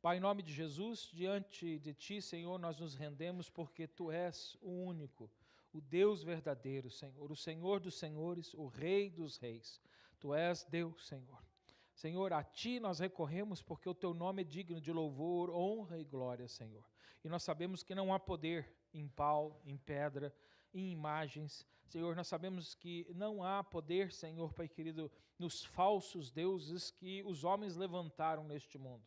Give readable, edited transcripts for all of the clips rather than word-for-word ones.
Pai, em nome de Jesus, diante de Ti, Senhor, nós nos rendemos porque Tu és o único, o Deus verdadeiro, Senhor, o Senhor dos senhores, o Rei dos reis. Tu és Deus, Senhor. Senhor, a Ti nós recorremos porque o Teu nome é digno de louvor, honra e glória, Senhor. E nós sabemos que não há poder em pau, em pedra, em imagens. Senhor, nós sabemos que não há poder, Senhor, Pai querido, nos falsos deuses que os homens levantaram neste mundo.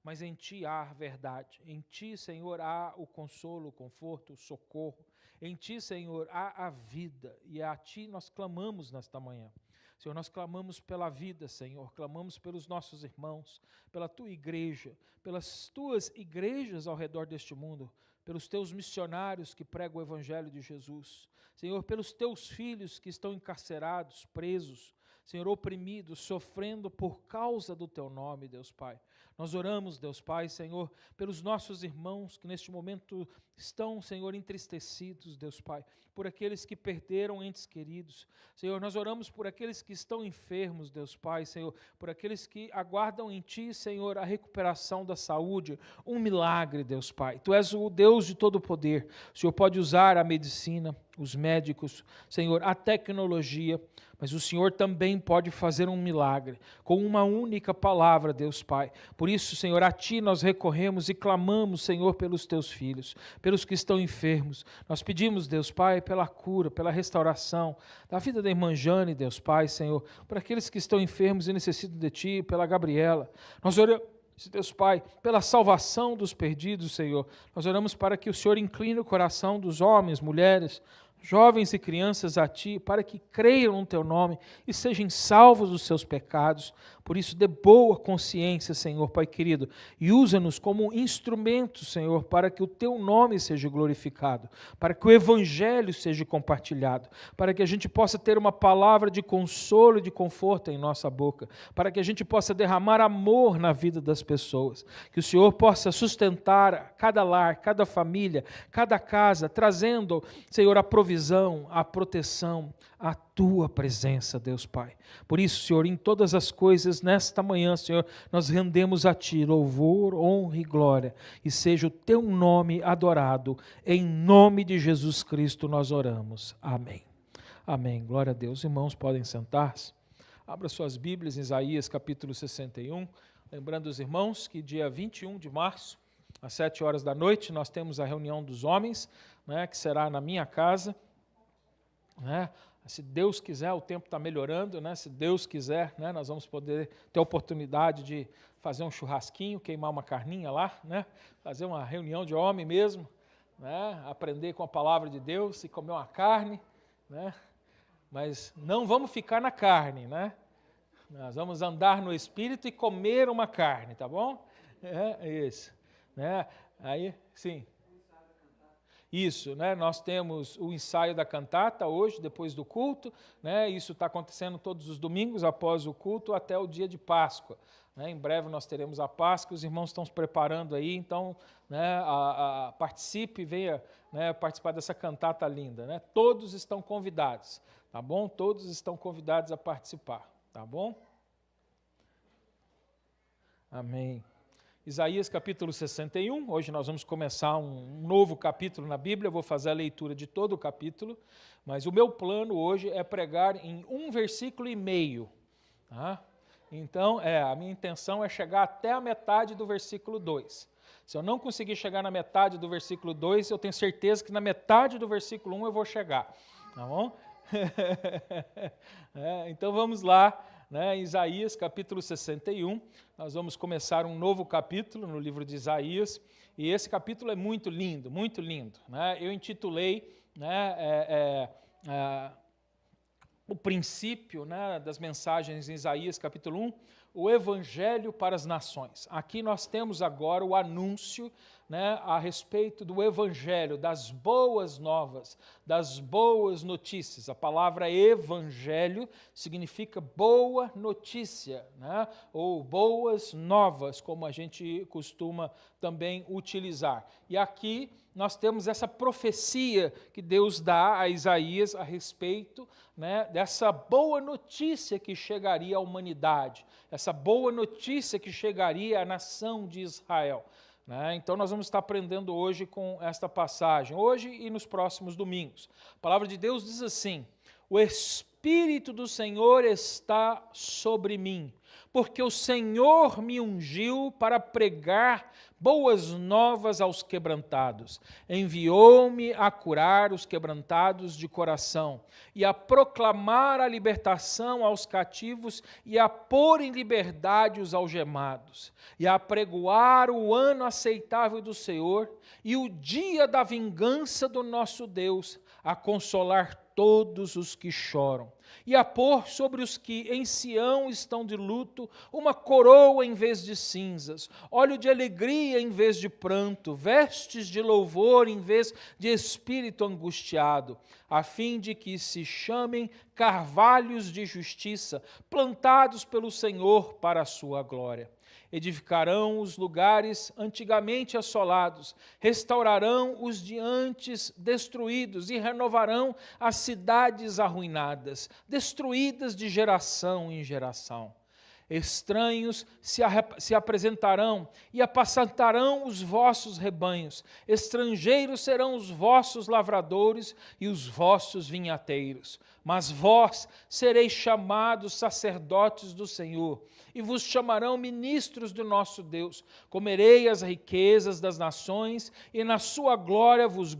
Mas em Ti há verdade, em Ti, Senhor, há o consolo, o conforto, o socorro. Em Ti, Senhor, há a vida, e a Ti nós clamamos nesta manhã. Senhor, nós clamamos pela vida, Senhor, clamamos pelos nossos irmãos, pela Tua igreja, pelas Tuas igrejas ao redor deste mundo, pelos Teus missionários que pregam o Evangelho de Jesus. Senhor, pelos Teus filhos que estão encarcerados, presos, Senhor, oprimidos, sofrendo por causa do Teu nome, Deus Pai. Nós oramos, Deus Pai, Senhor, pelos nossos irmãos que neste momento estão, Senhor, entristecidos, Deus Pai, por aqueles que perderam entes queridos. Senhor, nós oramos por aqueles que estão enfermos, Deus Pai, Senhor, por aqueles que aguardam em Ti, Senhor, a recuperação da saúde, um milagre, Deus Pai. Tu és o Deus de todo poder. O Senhor pode usar a medicina, os médicos, Senhor, a tecnologia, mas o Senhor também pode fazer um milagre com uma única palavra, Deus Pai. Por isso, Senhor, a Ti nós recorremos e clamamos, Senhor, pelos Teus filhos, pelos que estão enfermos. Nós pedimos, Deus Pai, pela cura, pela restauração da vida da irmã Jane, Deus Pai, Senhor, por aqueles que estão enfermos e necessitam de Ti, pela Gabriela. Nós oramos, Deus Pai, pela salvação dos perdidos, Senhor. Nós oramos para que o Senhor incline o coração dos homens, mulheres, jovens e crianças a Ti, para que creiam no Teu nome e sejam salvos dos seus pecados. Por isso, dê boa consciência, Senhor, Pai querido, e usa-nos como instrumentos, Senhor, para que o Teu nome seja glorificado, para que o Evangelho seja compartilhado, para que a gente possa ter uma palavra de consolo e de conforto em nossa boca, para que a gente possa derramar amor na vida das pessoas, que o Senhor possa sustentar cada lar, cada família, cada casa, trazendo, Senhor, a provisão, a proteção, a Tua presença, Deus Pai. Por isso, Senhor, em todas as coisas, nesta manhã, Senhor, nós rendemos a Ti louvor, honra e glória, e seja o Teu nome adorado. Em nome de Jesus Cristo nós oramos. Amém. Amém. Glória a Deus. Irmãos, podem sentar-se. Abra suas Bíblias em Isaías capítulo 61. Lembrando os irmãos que dia 21 de março, às 7 horas da noite, nós temos a reunião dos homens, né, que será na minha casa, né? Se Deus quiser, o tempo está melhorando, né? Se Deus quiser, né, nós vamos poder ter a oportunidade de fazer um churrasquinho, queimar uma carninha lá, né? Fazer uma reunião de homem mesmo, né? Aprender com a palavra de Deus e comer uma carne, né? Mas não vamos ficar na carne, né? Nós vamos andar no Espírito e comer uma carne, tá bom? É isso, né? Aí, sim. Isso, né? Nós temos o ensaio da cantata hoje, depois do culto, né? Isso está acontecendo todos os domingos após o culto até o dia de Páscoa, né? Em breve nós teremos a Páscoa, os irmãos estão se preparando aí, então, né, participe, venha, né, participar dessa cantata linda, né? Todos estão convidados, tá bom? Todos estão convidados a participar, tá bom? Amém. Isaías capítulo 61, hoje nós vamos começar um novo capítulo na Bíblia, eu vou fazer a leitura de todo o capítulo, mas o meu plano hoje é pregar em 1,5 versículo, tá? Então, a minha intenção é chegar até a metade do versículo 2. Se eu não conseguir chegar na metade do versículo 2, eu tenho certeza que na metade do versículo 1 eu vou chegar, tá bom? Então vamos lá, né, Isaías capítulo 61, nós vamos começar um novo capítulo no livro de Isaías, e esse capítulo é muito lindo, né? Eu intitulei, né, o princípio, né, das mensagens em Isaías capítulo 1, o Evangelho para as nações. Aqui nós temos agora o anúncio, né, a respeito do Evangelho, das boas novas, das boas notícias. A palavra Evangelho significa boa notícia, né, ou boas novas, como a gente costuma também utilizar. E aqui nós temos essa profecia que Deus dá a Isaías a respeito, né, dessa boa notícia que chegaria à humanidade, essa essa boa notícia que chegaria à nação de Israel. Então nós vamos estar aprendendo hoje com esta passagem, hoje e nos próximos domingos. A palavra de Deus diz assim: o Espírito do Senhor está sobre mim, porque o Senhor me ungiu para pregar boas novas aos quebrantados. Enviou-me a curar os quebrantados de coração e a proclamar a libertação aos cativos e a pôr em liberdade os algemados e a apregoar o ano aceitável do Senhor e o dia da vingança do nosso Deus, a consolar todos os que choram, e a pôr sobre os que em Sião estão de luto uma coroa em vez de cinzas, óleo de alegria em vez de pranto, vestes de louvor em vez de espírito angustiado, a fim de que se chamem carvalhos de justiça, plantados pelo Senhor para a sua glória. Edificarão os lugares antigamente assolados, restaurarão os de antes destruídos e renovarão as cidades arruinadas, destruídas de geração em geração. Estranhos se apresentarão e apacentarão os vossos rebanhos, estrangeiros serão os vossos lavradores e os vossos vinhateiros. Mas vós sereis chamados sacerdotes do Senhor, e vos chamarão ministros do nosso Deus. Comerei as riquezas das nações, e na sua glória vos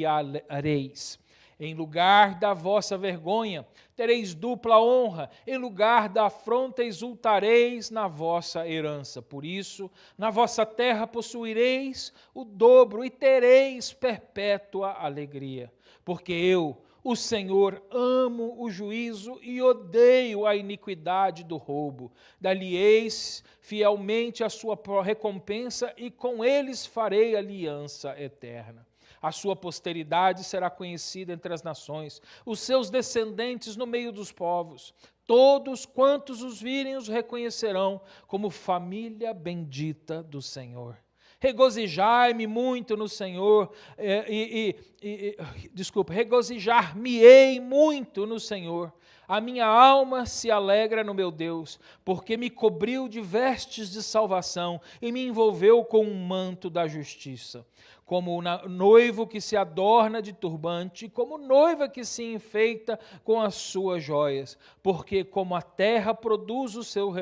gloriareis. Em lugar da vossa vergonha, tereis dupla honra, em lugar da afronta exultareis na vossa herança. Por isso, na vossa terra possuireis o dobro e tereis perpétua alegria. Porque eu, o Senhor, amo o juízo e odeio a iniquidade do roubo. Dá-lhe-eis fielmente a sua recompensa e com eles farei aliança eterna. A sua posteridade será conhecida entre as nações, os seus descendentes no meio dos povos. Todos quantos os virem os reconhecerão como família bendita do Senhor. Regozijai-me muito no Senhor, regozijar-me-ei muito no Senhor. A minha alma se alegra no meu Deus, porque me cobriu de vestes de salvação e me envolveu com um manto da justiça. Como noivo que se adorna de turbante, como noiva que se enfeita com as suas joias, porque como a terra produz seus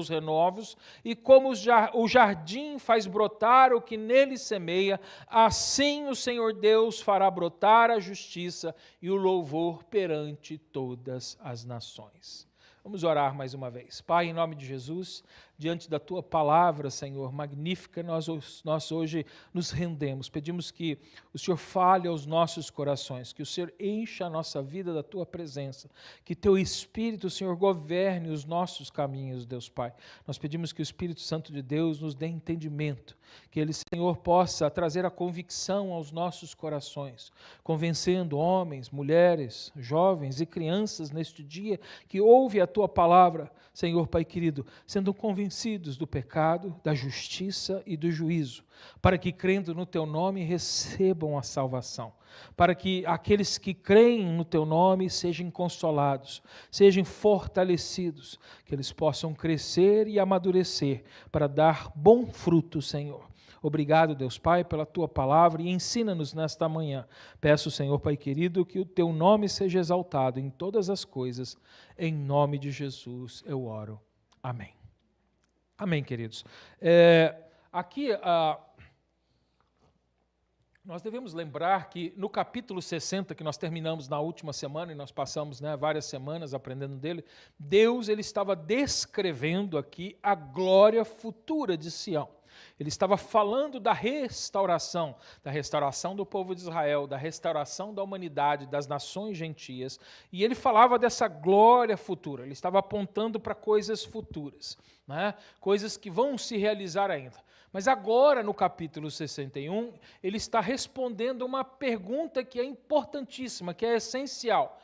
renovos, e como o jardim faz brotar o que nele semeia, assim o Senhor Deus fará brotar a justiça e o louvor perante todas as nações. Vamos orar mais uma vez. Pai, em nome de Jesus, diante da Tua palavra, Senhor, magnífica, nós hoje nos rendemos. Pedimos que o Senhor fale aos nossos corações, que o Senhor encha a nossa vida da Tua presença, que Teu Espírito, Senhor, governe os nossos caminhos, Deus Pai. Nós pedimos que o Espírito Santo de Deus nos dê entendimento, que Ele, Senhor, possa trazer a convicção aos nossos corações, convencendo homens, mulheres, jovens e crianças neste dia que ouve a Tua palavra, Senhor Pai querido, sendo convencidos do pecado, da justiça e do juízo, para que, crendo no Teu nome, recebam a salvação, para que aqueles que creem no Teu nome sejam consolados, sejam fortalecidos, que eles possam crescer e amadurecer para dar bom fruto, Senhor. Obrigado, Deus Pai, pela Tua palavra e ensina-nos nesta manhã. Peço, Senhor Pai querido, que o Teu nome seja exaltado em todas as coisas. Em nome de Jesus eu oro. Amém. Amém, queridos. Nós devemos lembrar que no capítulo 60, que nós terminamos na última semana, e nós passamos várias semanas aprendendo dele, Deus ele estava descrevendo aqui a glória futura de Sião. Ele estava falando da restauração do povo de Israel, da restauração da humanidade, das nações gentias, e ele falava dessa glória futura, ele estava apontando para coisas futuras, coisas que vão se realizar ainda. Mas agora, no capítulo 61, ele está respondendo uma pergunta que é importantíssima, que é essencial.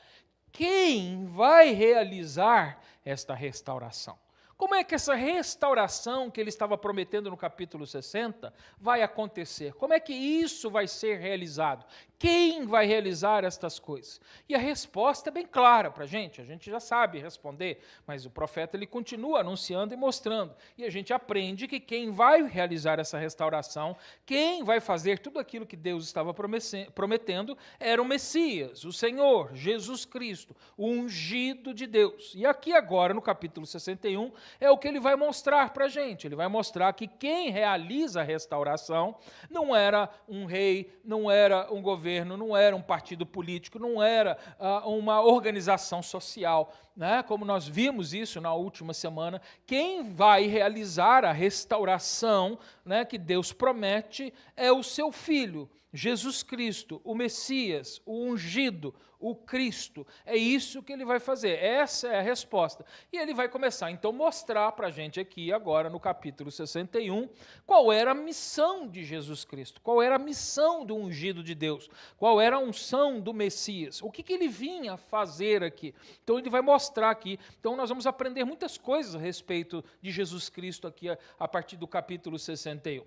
Quem vai realizar esta restauração? Como é que essa restauração que ele estava prometendo no capítulo 60 vai acontecer? Como é que isso vai ser realizado? quem vai realizar estas coisas? E a resposta é bem clara para a gente já sabe responder, mas o profeta ele continua anunciando e mostrando. E a gente aprende que quem vai realizar essa restauração, quem vai fazer tudo aquilo que Deus estava prometendo, era o Messias, o Senhor, Jesus Cristo, o ungido de Deus. E aqui agora, no capítulo 61, é o que ele vai mostrar para a gente. Ele vai mostrar que quem realiza a restauração não era um rei, não era um governo, não era um partido político, não era uma organização social, né? Como nós vimos isso na última semana. Quem vai realizar a restauração, né, que Deus promete é o seu Filho, Jesus Cristo, o Messias, o ungido, o Cristo. É isso que ele vai fazer, essa é a resposta. E ele vai começar, então, a mostrar para a gente aqui, agora no capítulo 61, qual era a missão de Jesus Cristo, qual era a missão do ungido de Deus, qual era a unção do Messias, o que ele vinha fazer aqui. Então, ele vai mostrar aqui. Então, nós vamos aprender muitas coisas a respeito de Jesus Cristo aqui, a partir do capítulo 61.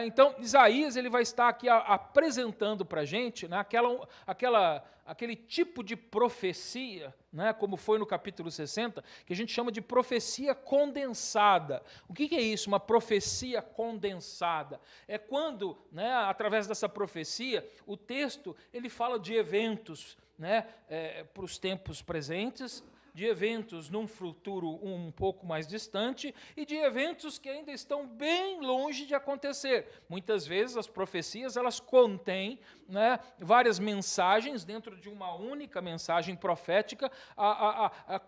Então, Isaías ele vai estar aqui apresentando para a gente, né, aquele tipo de profecia, né, como foi no capítulo 60, que a gente chama de profecia condensada. O que é isso, uma profecia condensada? É quando, né, através dessa profecia, o texto ele fala de eventos, né, para os tempos presentes, de eventos num futuro um pouco mais distante e de eventos que ainda estão bem longe de acontecer. Muitas vezes as profecias elas contêm, né, várias mensagens dentro de uma única mensagem profética,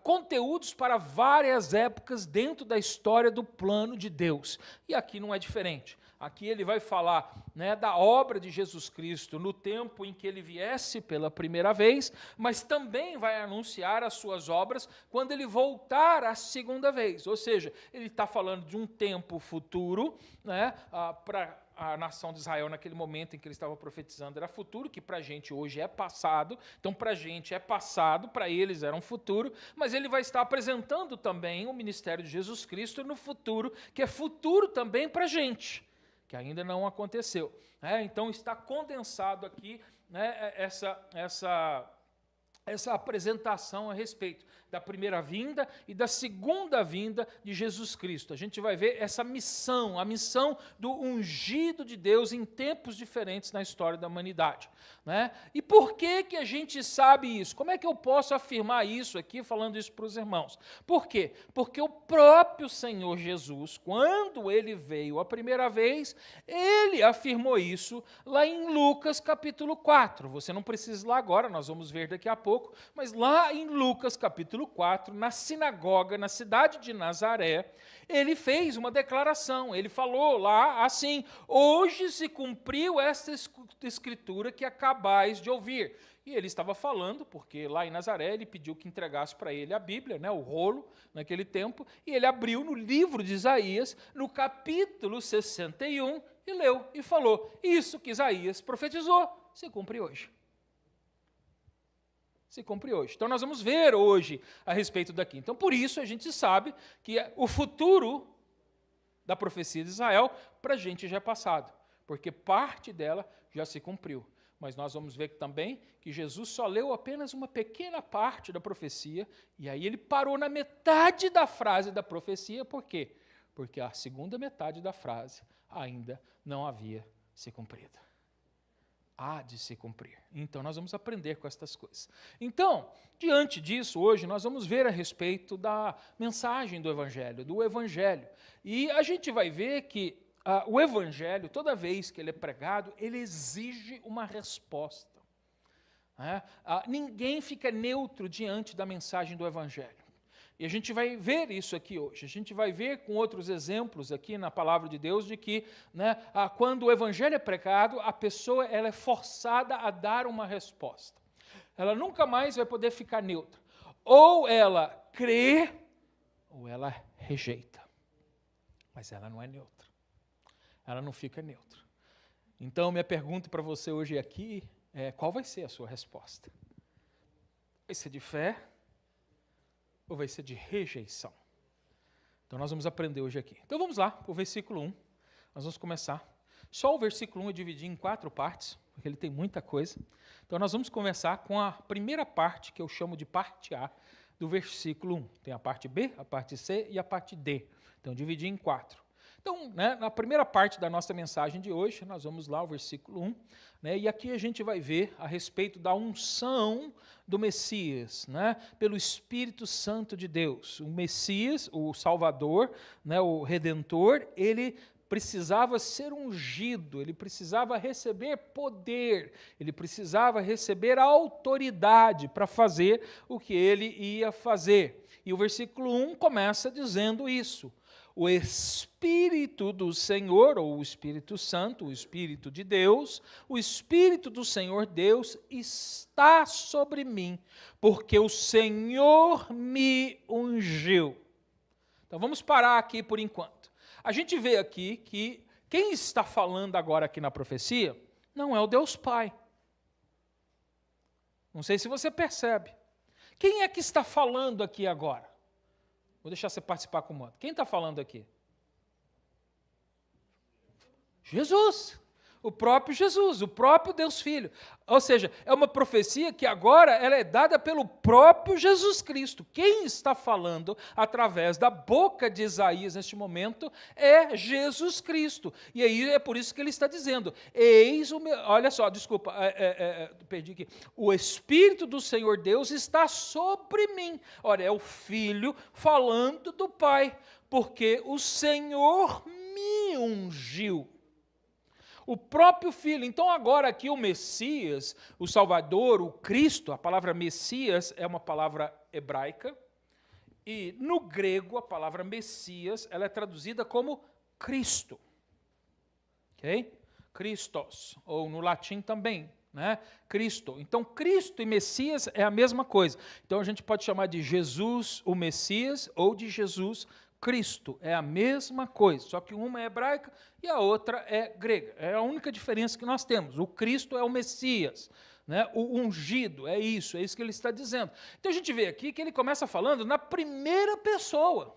conteúdos para várias épocas dentro da história do plano de Deus. E aqui não é diferente. Aqui ele vai falar, né, da obra de Jesus Cristo no tempo em que ele viesse pela primeira vez, mas também vai anunciar as suas obras quando ele voltar a segunda vez. Ou seja, ele está falando de um tempo futuro, né, para a nação de Israel naquele momento em que ele estava profetizando era futuro, que para a gente hoje é passado. Então, para a gente é passado, para eles era um futuro, mas ele vai estar apresentando também o ministério de Jesus Cristo no futuro, que é futuro também para a gente, que ainda não aconteceu. Então, está condensado aqui, né, essa apresentação a respeito da primeira vinda e da segunda vinda de Jesus Cristo. A gente vai ver essa missão, a missão do ungido de Deus em tempos diferentes na história da humanidade. Né? E por que a gente sabe isso? Como é que eu posso afirmar isso aqui, falando isso para os irmãos? Por quê? Porque o próprio Senhor Jesus, quando ele veio a primeira vez, ele afirmou isso lá em Lucas capítulo 4. Você não precisa ir lá agora, nós vamos ver daqui a pouco, mas lá em Lucas capítulo 4, na sinagoga, na cidade de Nazaré, ele fez uma declaração, ele falou lá assim: hoje se cumpriu esta escritura que acabais de ouvir. E ele estava falando, porque lá em Nazaré ele pediu que entregasse para ele a Bíblia, né, o rolo, naquele tempo, e ele abriu no livro de Isaías, no capítulo 61, e leu, e falou: isso que Isaías profetizou se cumpre hoje. Se cumpre hoje. Então, nós vamos ver hoje a respeito daqui. Então, por isso, a gente sabe que o futuro da profecia de Israel, para a gente já é passado, porque parte dela já se cumpriu. Mas nós vamos ver também que Jesus só leu apenas uma pequena parte da profecia, e aí ele parou na metade da frase da profecia. Por quê? Porque a segunda metade da frase ainda não havia se cumprido. Há de se cumprir. Então, nós vamos aprender com estas coisas. Então, diante disso, hoje, nós vamos ver a respeito da mensagem do Evangelho. E a gente vai ver que o Evangelho, toda vez que ele é pregado, ele exige uma resposta. Ninguém fica neutro diante da mensagem do Evangelho. E a gente vai ver isso aqui hoje. A gente vai ver com outros exemplos aqui na palavra de Deus de que, né, quando o evangelho é pregado, a pessoa ela é forçada a dar uma resposta. Ela nunca mais vai poder ficar neutra. Ou ela crê, ou ela rejeita. Mas ela não é neutra. Ela não fica neutra. Então, minha pergunta para você hoje aqui é: qual vai ser a sua resposta? Vai ser de fé? Ou vai ser de rejeição? Então, nós vamos aprender hoje aqui. Então, vamos lá, para o versículo 1. Nós vamos começar. Só o versículo 1 eu dividi em 4 partes, porque ele tem muita coisa. Então nós vamos começar com a primeira parte, que eu chamo de parte A, do versículo 1. Tem a parte B, a parte C e a parte D. Então dividi em 4. Então, na primeira parte da nossa mensagem de hoje, nós vamos lá ao versículo 1, e aqui a gente vai ver a respeito da unção do Messias, pelo Espírito Santo de Deus. O Messias, o Salvador, o Redentor, ele precisava ser ungido, ele precisava receber poder, ele precisava receber autoridade para fazer o que ele ia fazer. E o versículo 1 começa dizendo isso: o Espírito do Senhor, ou o Espírito Santo, o Espírito de Deus, o Espírito do Senhor Deus está sobre mim, porque o Senhor me ungiu. Então vamos parar aqui por enquanto. A gente vê aqui que quem está falando agora aqui na profecia não é o Deus Pai. Não sei se você percebe. Quem é que está falando aqui agora? Vou deixar você participar com o modo. Quem está falando aqui? Jesus. O próprio Jesus, o próprio Deus Filho. Ou seja, é uma profecia que agora ela é dada pelo próprio Jesus Cristo. Quem está falando através da boca de Isaías neste momento é Jesus Cristo. E aí é por isso que ele está dizendo, eis o meu... Olha só, desculpa, perdi aqui. O Espírito do Senhor Deus está sobre mim. Olha, é o Filho falando do Pai, porque o Senhor me ungiu. O próprio Filho. Então agora aqui o Messias, o Salvador, o Cristo, a palavra Messias é uma palavra hebraica, e no grego a palavra Messias, ela é traduzida como Cristo. Ok? Christos, ou no latim também, Cristo. Então Cristo e Messias é a mesma coisa. Então a gente pode chamar de Jesus o Messias ou de Jesus Cristo, é a mesma coisa, só que uma é hebraica e a outra é grega. É a única diferença que nós temos. O Cristo é o Messias, o ungido, é isso que ele está dizendo. Então a gente vê aqui que ele começa falando na primeira pessoa.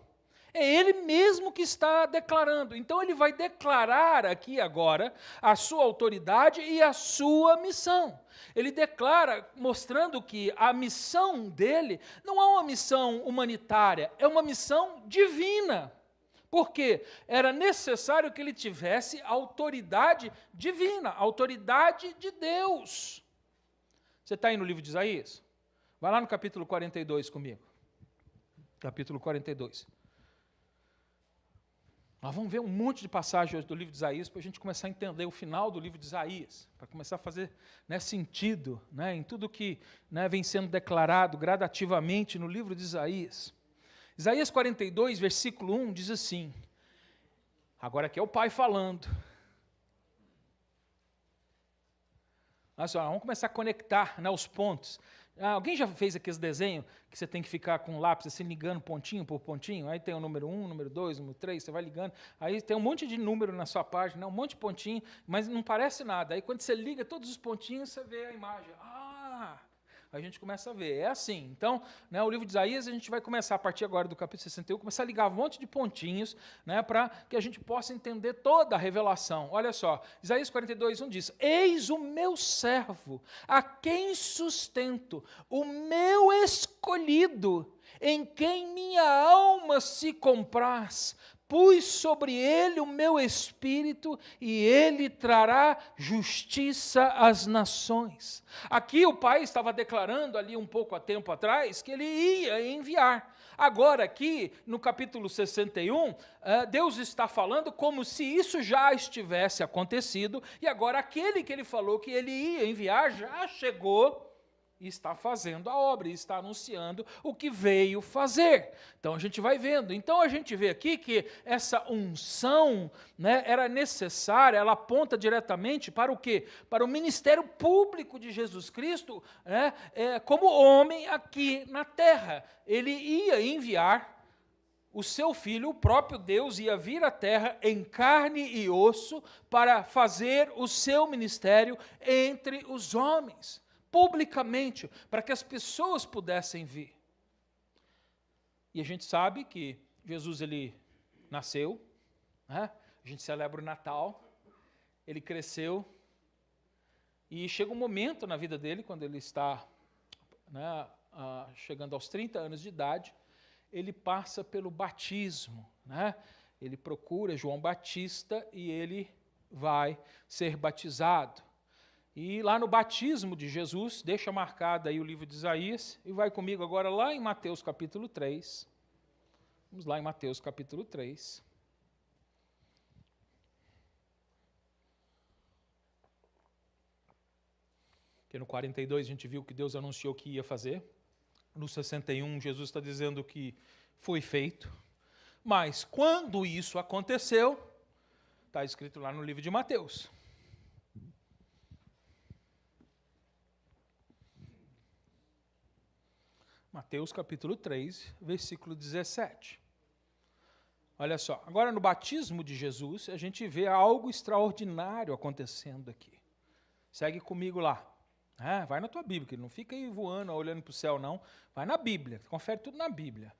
É ele mesmo que está declarando. Então ele vai declarar aqui agora a sua autoridade e a sua missão. Ele declara mostrando que a missão dele não é uma missão humanitária, é uma missão divina. Porque era necessário que ele tivesse autoridade divina, autoridade de Deus. Você está aí no livro de Isaías? Vai lá no capítulo 42 comigo. Capítulo 42. Nós vamos ver um monte de passagens do livro de Isaías para a gente começar a entender o final do livro de Isaías, para começar a fazer sentido em tudo que vem sendo declarado gradativamente no livro de Isaías. Isaías 42, versículo 1, diz assim, agora aqui é o Pai falando. Olha só, vamos começar a conectar os pontos. Alguém já fez aqueles desenhos que você tem que ficar com o lápis assim, ligando pontinho por pontinho? Aí tem o número 1, número 2, número 3, você vai ligando. Aí tem um monte de número na sua página, um monte de pontinho, mas não parece nada. Aí quando você liga todos os pontinhos, você vê a imagem. A gente começa a ver. É assim. Então, o livro de Isaías, a gente vai começar, a partir agora do capítulo 61, começar a ligar um monte de pontinhos, para que a gente possa entender toda a revelação. Olha só, Isaías 42, 1 diz, eis o meu servo, a quem sustento, o meu escolhido, em quem minha alma se compraz. Pus sobre ele o meu espírito e ele trará justiça às nações. Aqui o Pai estava declarando ali um pouco há tempo atrás que ele ia enviar. Agora aqui no capítulo 61, Deus está falando como se isso já estivesse acontecido e agora aquele que ele falou que ele ia enviar já chegou e está fazendo a obra, e está anunciando o que veio fazer. Então a gente vai vendo. Então a gente vê aqui que essa unção era necessária, ela aponta diretamente para o quê? Para o ministério público de Jesus Cristo, como homem aqui na terra. Ele ia enviar o seu filho, o próprio Deus, ia vir à terra em carne e osso para fazer o seu ministério entre os homens. Publicamente, para que as pessoas pudessem vir. E a gente sabe que Jesus ele nasceu, a gente celebra o Natal, ele cresceu, E chega um momento na vida dele, quando ele está, né, chegando aos 30 anos de idade, ele passa pelo batismo, né? Ele procura João Batista e ele vai ser batizado. E lá no batismo de Jesus, deixa marcado aí o livro de Isaías, e vai comigo agora lá em Mateus capítulo 3. Vamos lá em Mateus capítulo 3. Porque no 42 a gente viu que Deus anunciou que ia fazer. No 61, Jesus está dizendo que foi feito. Mas quando isso aconteceu, está escrito lá no livro de Mateus. Mateus capítulo 3, versículo 17. Olha só, agora no batismo de Jesus, a gente vê algo extraordinário acontecendo aqui. Segue comigo lá. Vai na tua Bíblia, que não fica aí voando, olhando para o céu, não. Vai na Bíblia, confere tudo na Bíblia.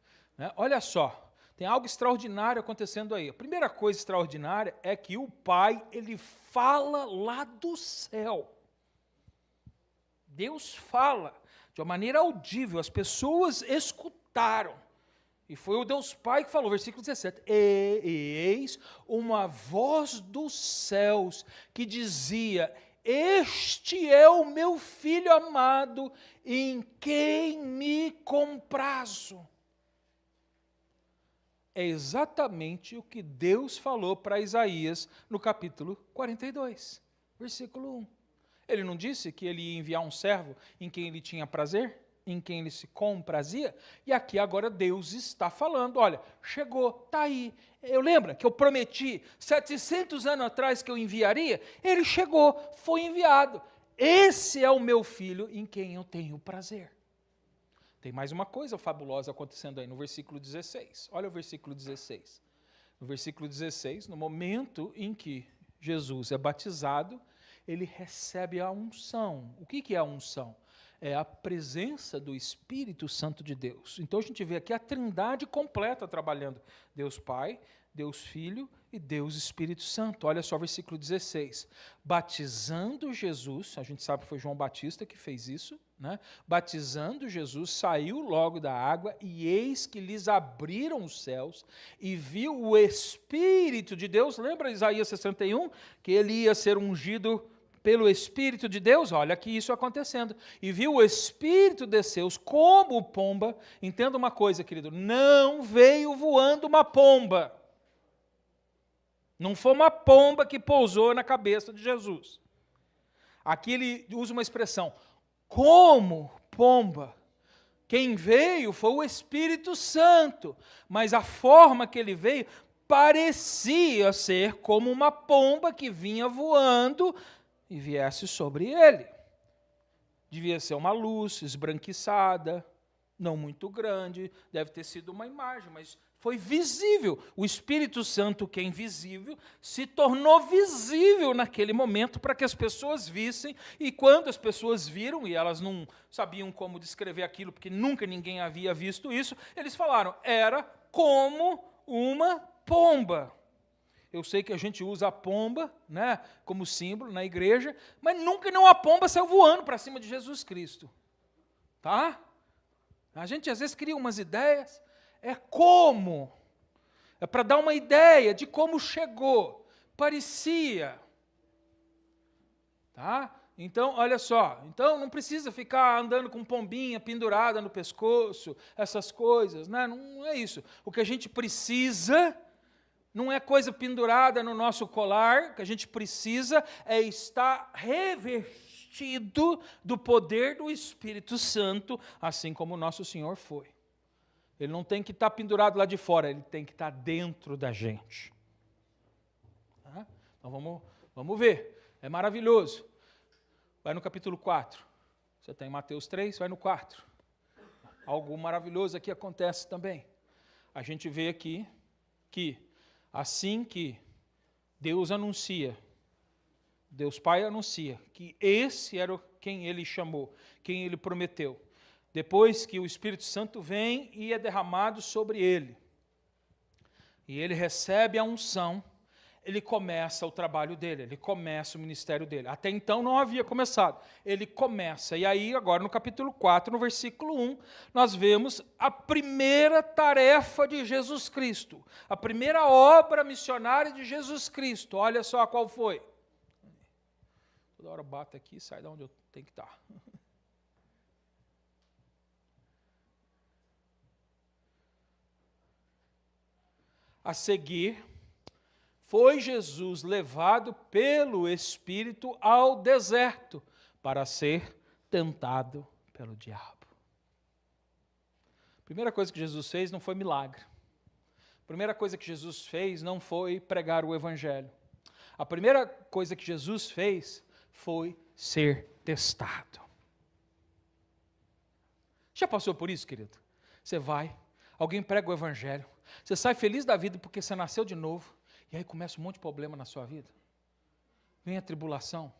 Olha só, tem algo extraordinário acontecendo aí. A primeira coisa extraordinária é que o Pai, ele fala lá do céu. Deus fala de uma maneira audível, as pessoas escutaram. E foi o Deus Pai que falou, versículo 17, eis uma voz dos céus que dizia, este é o meu Filho amado, em quem me comprazo. É exatamente o que Deus falou para Isaías no capítulo 42, versículo 1. Ele não disse que ele ia enviar um servo em quem ele tinha prazer? Em quem ele se comprazia? E aqui agora Deus está falando, olha, chegou, está aí. Eu lembro que eu prometi 700 anos atrás que eu enviaria? Ele chegou, foi enviado. Esse é o meu filho em quem eu tenho prazer. Tem mais uma coisa fabulosa acontecendo aí no versículo 16. Olha o versículo 16. No versículo 16, no momento em que Jesus é batizado, ele recebe a unção. O que é a unção? É a presença do Espírito Santo de Deus. Então a gente vê aqui a trindade completa trabalhando. Deus Pai, Deus Filho e Deus Espírito Santo. Olha só o versículo 16. Batizando Jesus, a gente sabe que foi João Batista que fez isso, né? Batizando Jesus, saiu logo da água e eis que lhes abriram os céus e viu o Espírito de Deus. Lembra Isaías 61? Que ele ia ser ungido pelo Espírito de Deus, olha aqui isso acontecendo, e viu o Espírito de Deus como pomba. Entenda uma coisa, querido, não veio voando uma pomba, não foi uma pomba que pousou na cabeça de Jesus. Aqui ele usa uma expressão, como pomba. Quem veio foi o Espírito Santo, mas a forma que ele veio parecia ser como uma pomba que vinha voando e viesse sobre ele. Devia ser uma luz esbranquiçada, não muito grande, deve ter sido uma imagem, mas foi visível. O Espírito Santo, que é invisível, se tornou visível naquele momento para que as pessoas vissem, e quando as pessoas viram, e elas não sabiam como descrever aquilo, porque nunca ninguém havia visto isso, eles falaram, era como uma pomba. Eu sei que a gente usa a pomba, né, como símbolo na igreja, mas nunca a pomba saiu voando para cima de Jesus Cristo. Tá? A gente às vezes cria umas ideias, é para dar uma ideia de como chegou, parecia. Tá? Então, olha só, então não precisa ficar andando com pombinha pendurada no pescoço, essas coisas, né? Não é isso. O que a gente precisa não é coisa pendurada no nosso colar, o que a gente precisa é estar revestido do poder do Espírito Santo, assim como o nosso Senhor foi. Ele não tem que estar pendurado lá de fora, ele tem que estar dentro da gente. Tá? Então vamos ver, é maravilhoso. Vai no capítulo 4, você tem Mateus 3, vai no 4. Algo maravilhoso aqui acontece também. A gente vê aqui que assim que Deus anuncia, Deus Pai anuncia que esse era quem ele chamou, quem ele prometeu. Depois que o Espírito Santo vem e é derramado sobre ele, e ele recebe a unção, ele começa o trabalho dele, ele começa o ministério dele. Até então não havia começado. Ele começa. E aí, agora no capítulo 4, no versículo 1, nós vemos a primeira tarefa de Jesus Cristo. A primeira obra missionária de Jesus Cristo. Olha só qual foi. Toda hora bate aqui e sai de onde eu tenho que estar. A seguir, foi Jesus levado pelo Espírito ao deserto para ser tentado pelo diabo. A primeira coisa que Jesus fez não foi milagre. A primeira coisa que Jesus fez não foi pregar o Evangelho. A primeira coisa que Jesus fez foi ser testado. Já passou por isso, querido? Você vai, alguém prega o Evangelho, você sai feliz da vida porque você nasceu de novo, e aí começa um monte de problema na sua vida. Vem a tribulação.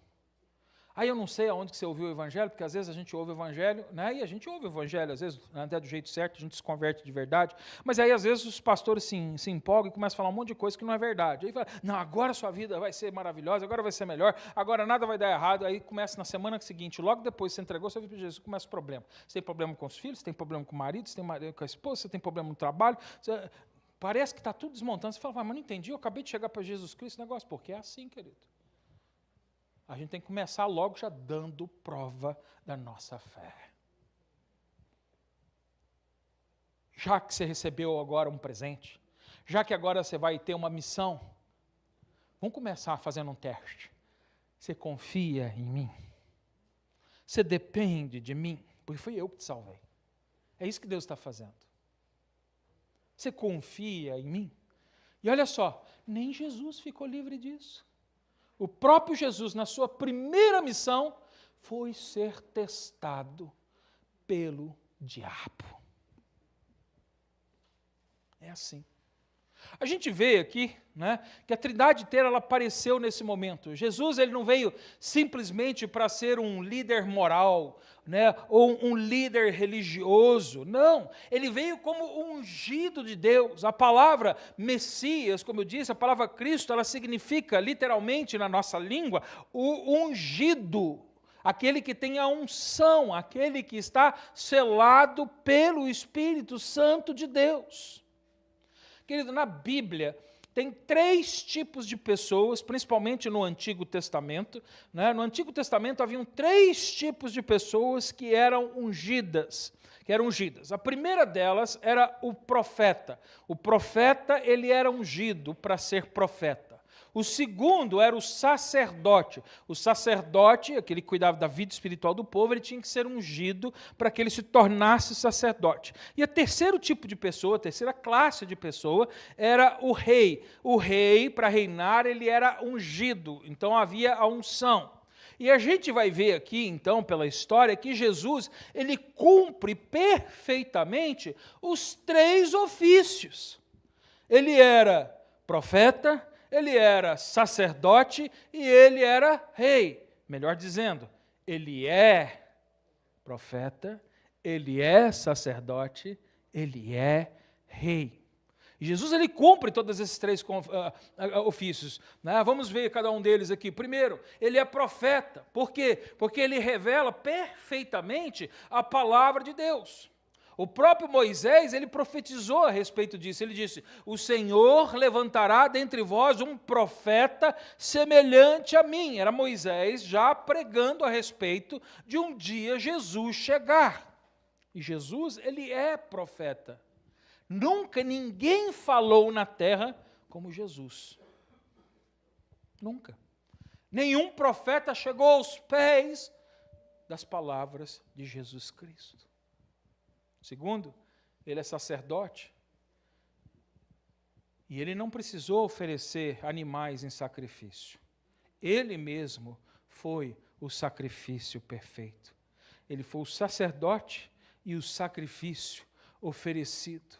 Aí eu não sei aonde que você ouviu o Evangelho, porque às vezes a gente ouve o Evangelho, né? E a gente ouve o Evangelho, às vezes até do jeito certo, a gente se converte de verdade, mas aí às vezes os pastores se empolgam e começam a falar um monte de coisa que não é verdade. Aí fala, não, agora a sua vida vai ser maravilhosa, agora vai ser melhor, agora nada vai dar errado. Aí começa na semana seguinte, logo depois que você entregou sua vida para Jesus, começa o problema. Você tem problema com os filhos, você tem problema com o marido, você tem problema com a esposa, você tem problema no trabalho, parece que está tudo desmontando. Você fala, mas não entendi, eu acabei de chegar para Jesus Cristo, esse negócio, porque é assim, querido. A gente tem que começar logo já dando prova da nossa fé. Já que você recebeu agora um presente, já que agora você vai ter uma missão, vamos começar fazendo um teste. Você confia em mim? Você depende de mim? Porque foi eu que te salvei. É isso que Deus está fazendo. Você confia em mim? E olha só, nem Jesus ficou livre disso. O próprio Jesus, na sua primeira missão, foi ser testado pelo diabo. É assim. A gente vê aqui, né, que a Trindade inteira ela apareceu nesse momento. Jesus ele não veio simplesmente para ser um líder moral, né, ou um líder religioso. Não, ele veio como ungido de Deus. A palavra Messias, como eu disse, a palavra Cristo, ela significa literalmente na nossa língua o ungido. Aquele que tem a unção, aquele que está selado pelo Espírito Santo de Deus. Querido, na Bíblia tem 3 tipos de pessoas, principalmente no Antigo Testamento. Né? No Antigo Testamento haviam 3 tipos de pessoas que eram ungidas. A primeira delas era o profeta. O profeta, ele era ungido para ser profeta. O segundo era o sacerdote. O sacerdote, aquele que cuidava da vida espiritual do povo, ele tinha que ser ungido para que ele se tornasse sacerdote. E o terceiro tipo de pessoa, a terceira classe de pessoa, era o rei. O rei, para reinar, ele era ungido. Então havia a unção. E a gente vai ver aqui, então, pela história, que Jesus, ele cumpre perfeitamente os 3 ofícios. Ele era profeta, ele era sacerdote e ele era rei. Melhor dizendo, ele é profeta, ele é sacerdote, ele é rei. E Jesus ele cumpre todos esses 3 ofícios. Né? Vamos ver cada um deles aqui. Primeiro, ele é profeta. Por quê? Porque ele revela perfeitamente a palavra de Deus. O próprio Moisés, ele profetizou a respeito disso. Ele disse, o Senhor levantará dentre vós um profeta semelhante a mim. Era Moisés já pregando a respeito de um dia Jesus chegar. E Jesus, ele é profeta. Nunca ninguém falou na terra como Jesus. Nunca. Nenhum profeta chegou aos pés das palavras de Jesus Cristo. Segundo, ele é sacerdote. E ele não precisou oferecer animais em sacrifício. Ele mesmo foi o sacrifício perfeito. Ele foi o sacerdote e o sacrifício oferecido.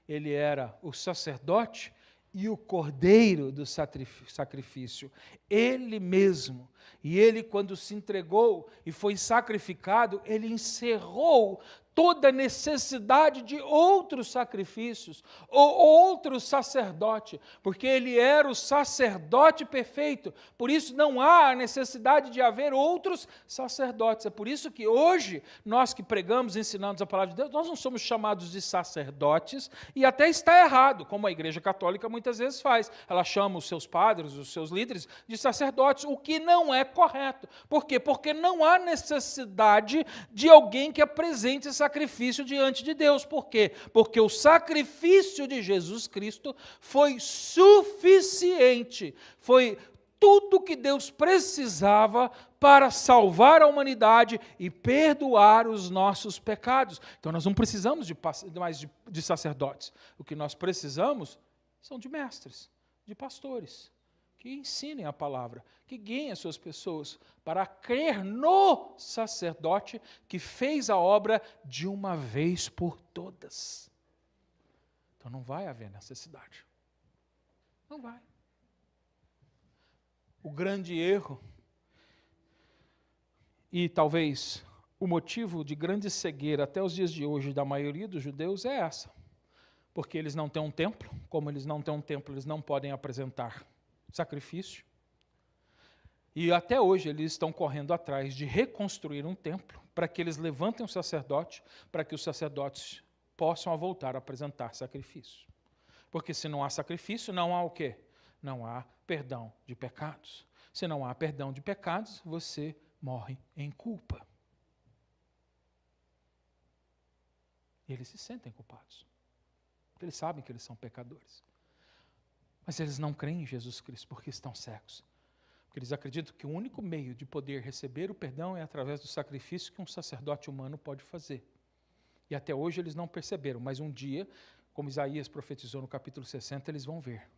Ele era o sacerdote e o cordeiro do sacrifício. Ele mesmo. E ele, quando se entregou e foi sacrificado, ele encerrou toda necessidade de outros sacrifícios ou outro sacerdote, porque ele era o sacerdote perfeito. Por isso não há necessidade de haver outros sacerdotes. É por isso que hoje, nós que pregamos e ensinamos a palavra de Deus, nós não somos chamados de sacerdotes, e até está errado, como a Igreja Católica muitas vezes faz. Ela chama os seus padres, os seus líderes, de sacerdotes, o que não é correto. Por quê? Porque não há necessidade de alguém que apresente sacrifício diante de Deus. Por quê? Porque o sacrifício de Jesus Cristo foi suficiente, foi tudo que Deus precisava para salvar a humanidade e perdoar os nossos pecados. Então nós não precisamos mais de sacerdotes. O que nós precisamos são de mestres, de pastores, que ensinem a palavra, que guiem as suas pessoas para crer no sacerdote que fez a obra de uma vez por todas. Então não vai haver necessidade. Não vai. O grande erro, e talvez o motivo de grande cegueira até os dias de hoje da maioria dos judeus é essa. Porque eles não têm um templo, como eles não têm um templo, eles não podem apresentar sacrifício. E até hoje eles estão correndo atrás de reconstruir um templo para que eles levantem um sacerdote, para que os sacerdotes possam voltar a apresentar sacrifício. Porque se não há sacrifício, não há o quê? Não há perdão de pecados. Se não há perdão de pecados, você morre em culpa. E eles se sentem culpados. Eles sabem que eles são pecadores. Mas eles não creem em Jesus Cristo porque estão cegos. Porque eles acreditam que o único meio de poder receber o perdão é através do sacrifício que um sacerdote humano pode fazer. E até hoje eles não perceberam, mas um dia, como Isaías profetizou no capítulo 60, eles vão ver.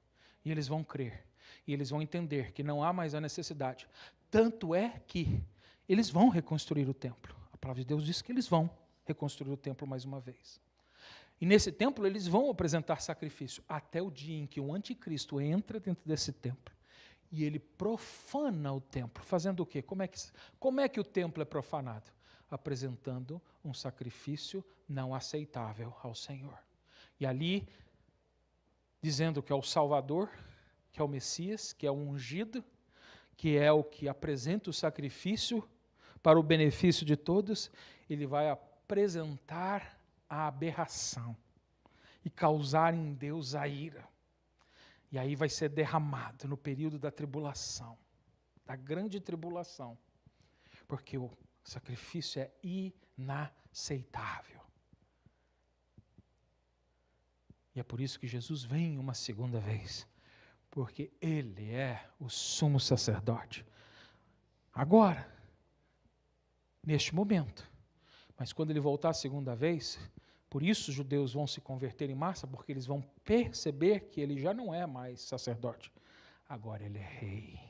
E eles vão crer. E eles vão entender que não há mais a necessidade. Tanto é que eles vão reconstruir o templo. A palavra de Deus diz que eles vão reconstruir o templo mais uma vez. E nesse templo eles vão apresentar sacrifício até o dia em que o anticristo entra dentro desse templo e ele profana o templo. Fazendo o quê? Como é que o templo é profanado? Apresentando um sacrifício não aceitável ao Senhor. E ali, dizendo que é o Salvador, que é o Messias, que é o ungido, que é o que apresenta o sacrifício para o benefício de todos, ele vai apresentar a aberração e causar em Deus a ira. E aí vai ser derramado no período da tribulação, da grande tribulação, porque o sacrifício é inaceitável. E é por isso que Jesus vem uma segunda vez, porque Ele é o sumo sacerdote. Agora, neste momento, mas quando Ele voltar a segunda vez, por isso os judeus vão se converter em massa, porque eles vão perceber que Ele já não é mais sacerdote, agora Ele é rei.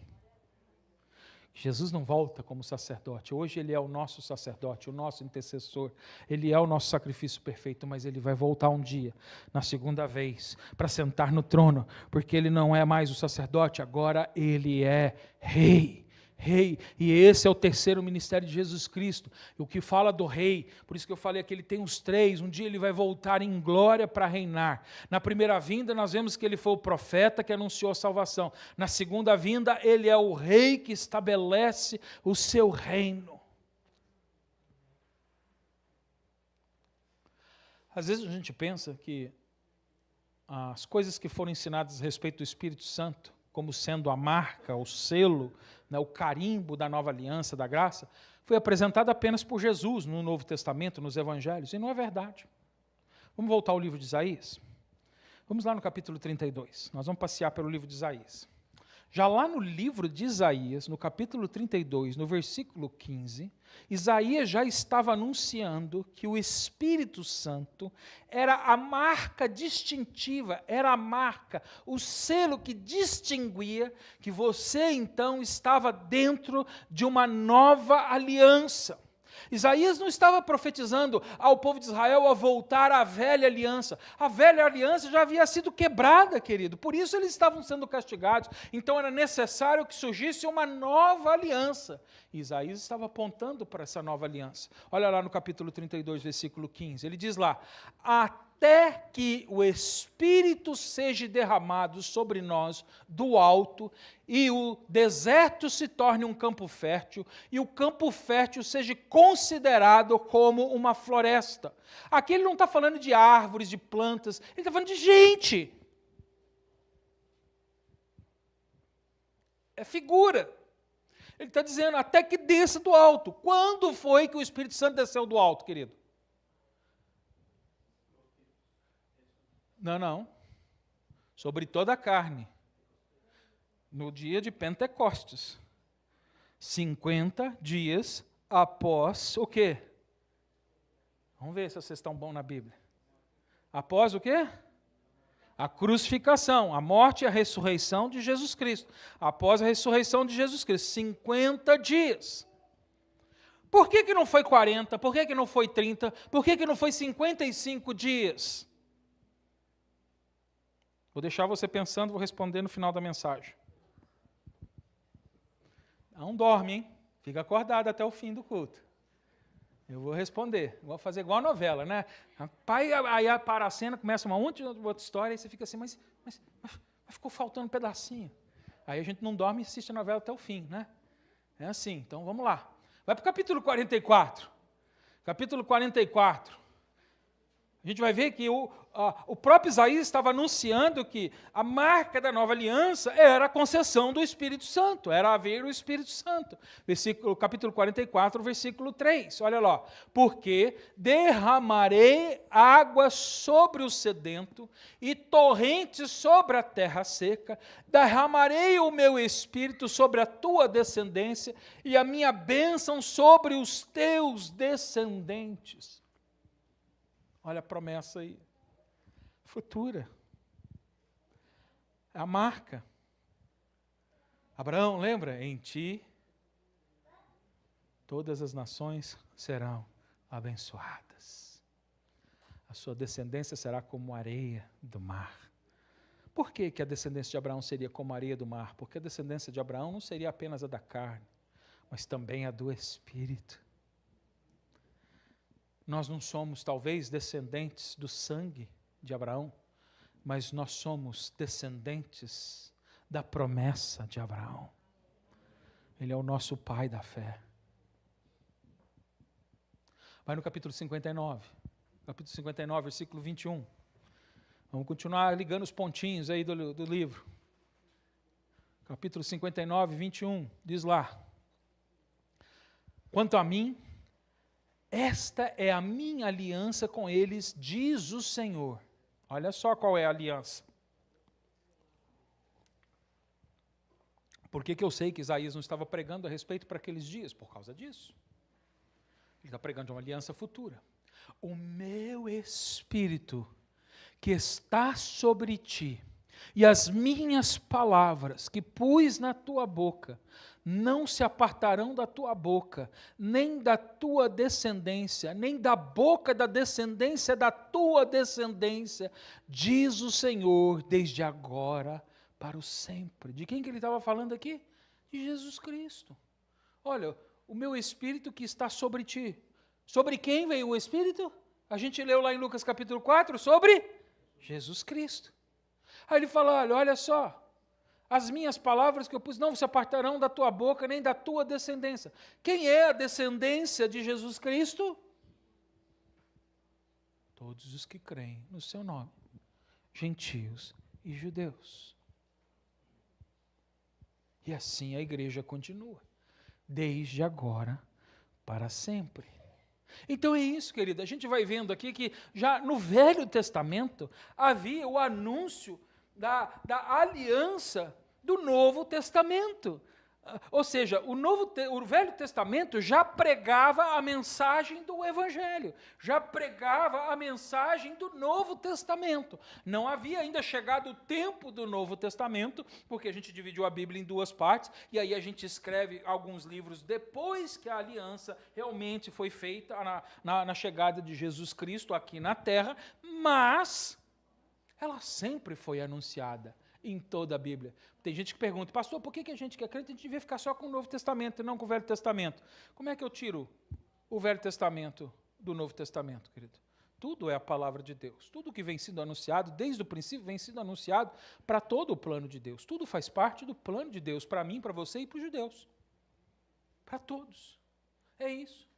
Jesus não volta como sacerdote, hoje Ele é o nosso sacerdote, o nosso intercessor, Ele é o nosso sacrifício perfeito, mas Ele vai voltar um dia, na segunda vez, para sentar no trono, porque Ele não é mais o sacerdote, agora Ele é rei. Rei, e esse é o terceiro ministério de Jesus Cristo, o que fala do rei, por isso que eu falei que ele tem os três, um dia ele vai voltar em glória para reinar. Na primeira vinda nós vemos que ele foi o profeta que anunciou a salvação, na segunda vinda ele é o rei que estabelece o seu reino. Às vezes a gente pensa que as coisas que foram ensinadas a respeito do Espírito Santo, como sendo a marca, o selo, né, o carimbo da nova aliança, da graça, foi apresentado apenas por Jesus no Novo Testamento, nos Evangelhos, e não é verdade. Vamos voltar ao livro de Isaías? Vamos lá no capítulo 32, nós vamos passear pelo livro de Isaías. Já lá no livro de Isaías, no capítulo 32, no versículo 15, Isaías já estava anunciando que o Espírito Santo era a marca distintiva, era a marca, o selo que distinguia que você então estava dentro de uma nova aliança. Isaías não estava profetizando ao povo de Israel a voltar à velha aliança. A velha aliança já havia sido quebrada, querido. Por isso eles estavam sendo castigados. Então era necessário que surgisse uma nova aliança. E Isaías estava apontando para essa nova aliança. Olha lá no capítulo 32, versículo 15. Ele diz lá: até que o Espírito seja derramado sobre nós do alto, e o deserto se torne um campo fértil, e o campo fértil seja considerado como uma floresta. Aqui ele não está falando de árvores, de plantas, ele está falando de gente. É figura. Ele está dizendo, até que desça do alto. Quando foi que o Espírito Santo desceu do alto, querido? Não. Sobre toda a carne. No dia de Pentecostes. 50 dias após o quê? Vamos ver se vocês estão bons na Bíblia. Após o quê? A crucificação, a morte e a ressurreição de Jesus Cristo. Após a ressurreição de Jesus Cristo, 50 dias. Por que não foi 40? Por que não foi 30? Por que não foi 55 dias? Vou deixar você pensando, vou responder no final da mensagem. Não dorme, hein? Fica acordado até o fim do culto. Eu vou responder. Vou fazer igual a novela, né? Pai, aí para a cena, começa uma outra história, e você fica assim, mas ficou faltando um pedacinho. Aí a gente não dorme e assiste a novela até o fim, né? É assim, então vamos lá. Vai para o capítulo 44. Capítulo 44. A gente vai ver que o próprio Isaías estava anunciando que a marca da nova aliança era a concessão do Espírito Santo, era haver o Espírito Santo. Capítulo 44, versículo 3, olha lá. Porque derramarei água sobre o sedento e torrentes sobre a terra seca, derramarei o meu Espírito sobre a tua descendência e a minha bênção sobre os teus descendentes. Olha a promessa aí, futura, a marca. Abraão, lembra? Em ti todas as nações serão abençoadas. A sua descendência será como a areia do mar. Por que a descendência de Abraão seria como a areia do mar? Porque a descendência de Abraão não seria apenas a da carne, mas também a do Espírito. Nós não somos, talvez, descendentes do sangue de Abraão, mas nós somos descendentes da promessa de Abraão. Ele é o nosso pai da fé. Vai no capítulo 59. Capítulo 59, versículo 21. Vamos continuar ligando os pontinhos aí do livro. Capítulo 59, 21, diz lá. Quanto a mim, esta é a minha aliança com eles, diz o Senhor. Olha só qual é a aliança. Por que eu sei que Isaías não estava pregando a respeito para aqueles dias? Por causa disso. Ele está pregando de uma aliança futura. O meu Espírito que está sobre ti, e as minhas palavras que pus na tua boca, não se apartarão da tua boca, nem da tua descendência, nem da boca da descendência da tua descendência, diz o Senhor, desde agora para o sempre. De quem que ele estava falando aqui? De Jesus Cristo. Olha, o meu Espírito que está sobre ti. Sobre quem veio o Espírito? A gente leu lá em Lucas capítulo 4, sobre Jesus Cristo. Aí ele fala, olha só, as minhas palavras que eu pus não se apartarão da tua boca, nem da tua descendência. Quem é a descendência de Jesus Cristo? Todos os que creem no seu nome, gentios e judeus. E assim a igreja continua, desde agora para sempre. Então é isso, querida, a gente vai vendo aqui que já no Velho Testamento havia o anúncio da aliança do Novo Testamento. Ou seja, o Velho Testamento já pregava a mensagem do Evangelho, já pregava a mensagem do Novo Testamento. Não havia ainda chegado o tempo do Novo Testamento, porque a gente dividiu a Bíblia em duas partes, e aí a gente escreve alguns livros depois que a aliança realmente foi feita na chegada de Jesus Cristo aqui na Terra, mas ela sempre foi anunciada em toda a Bíblia. Tem gente que pergunta, pastor, por que a gente que é crente, a gente devia ficar só com o Novo Testamento e não com o Velho Testamento? Como é que eu tiro o Velho Testamento do Novo Testamento, querido? Tudo é a palavra de Deus. Tudo que vem sendo anunciado, desde o princípio, vem sendo anunciado para todo o plano de Deus. Tudo faz parte do plano de Deus, para mim, para você e para os judeus. Para todos. É isso.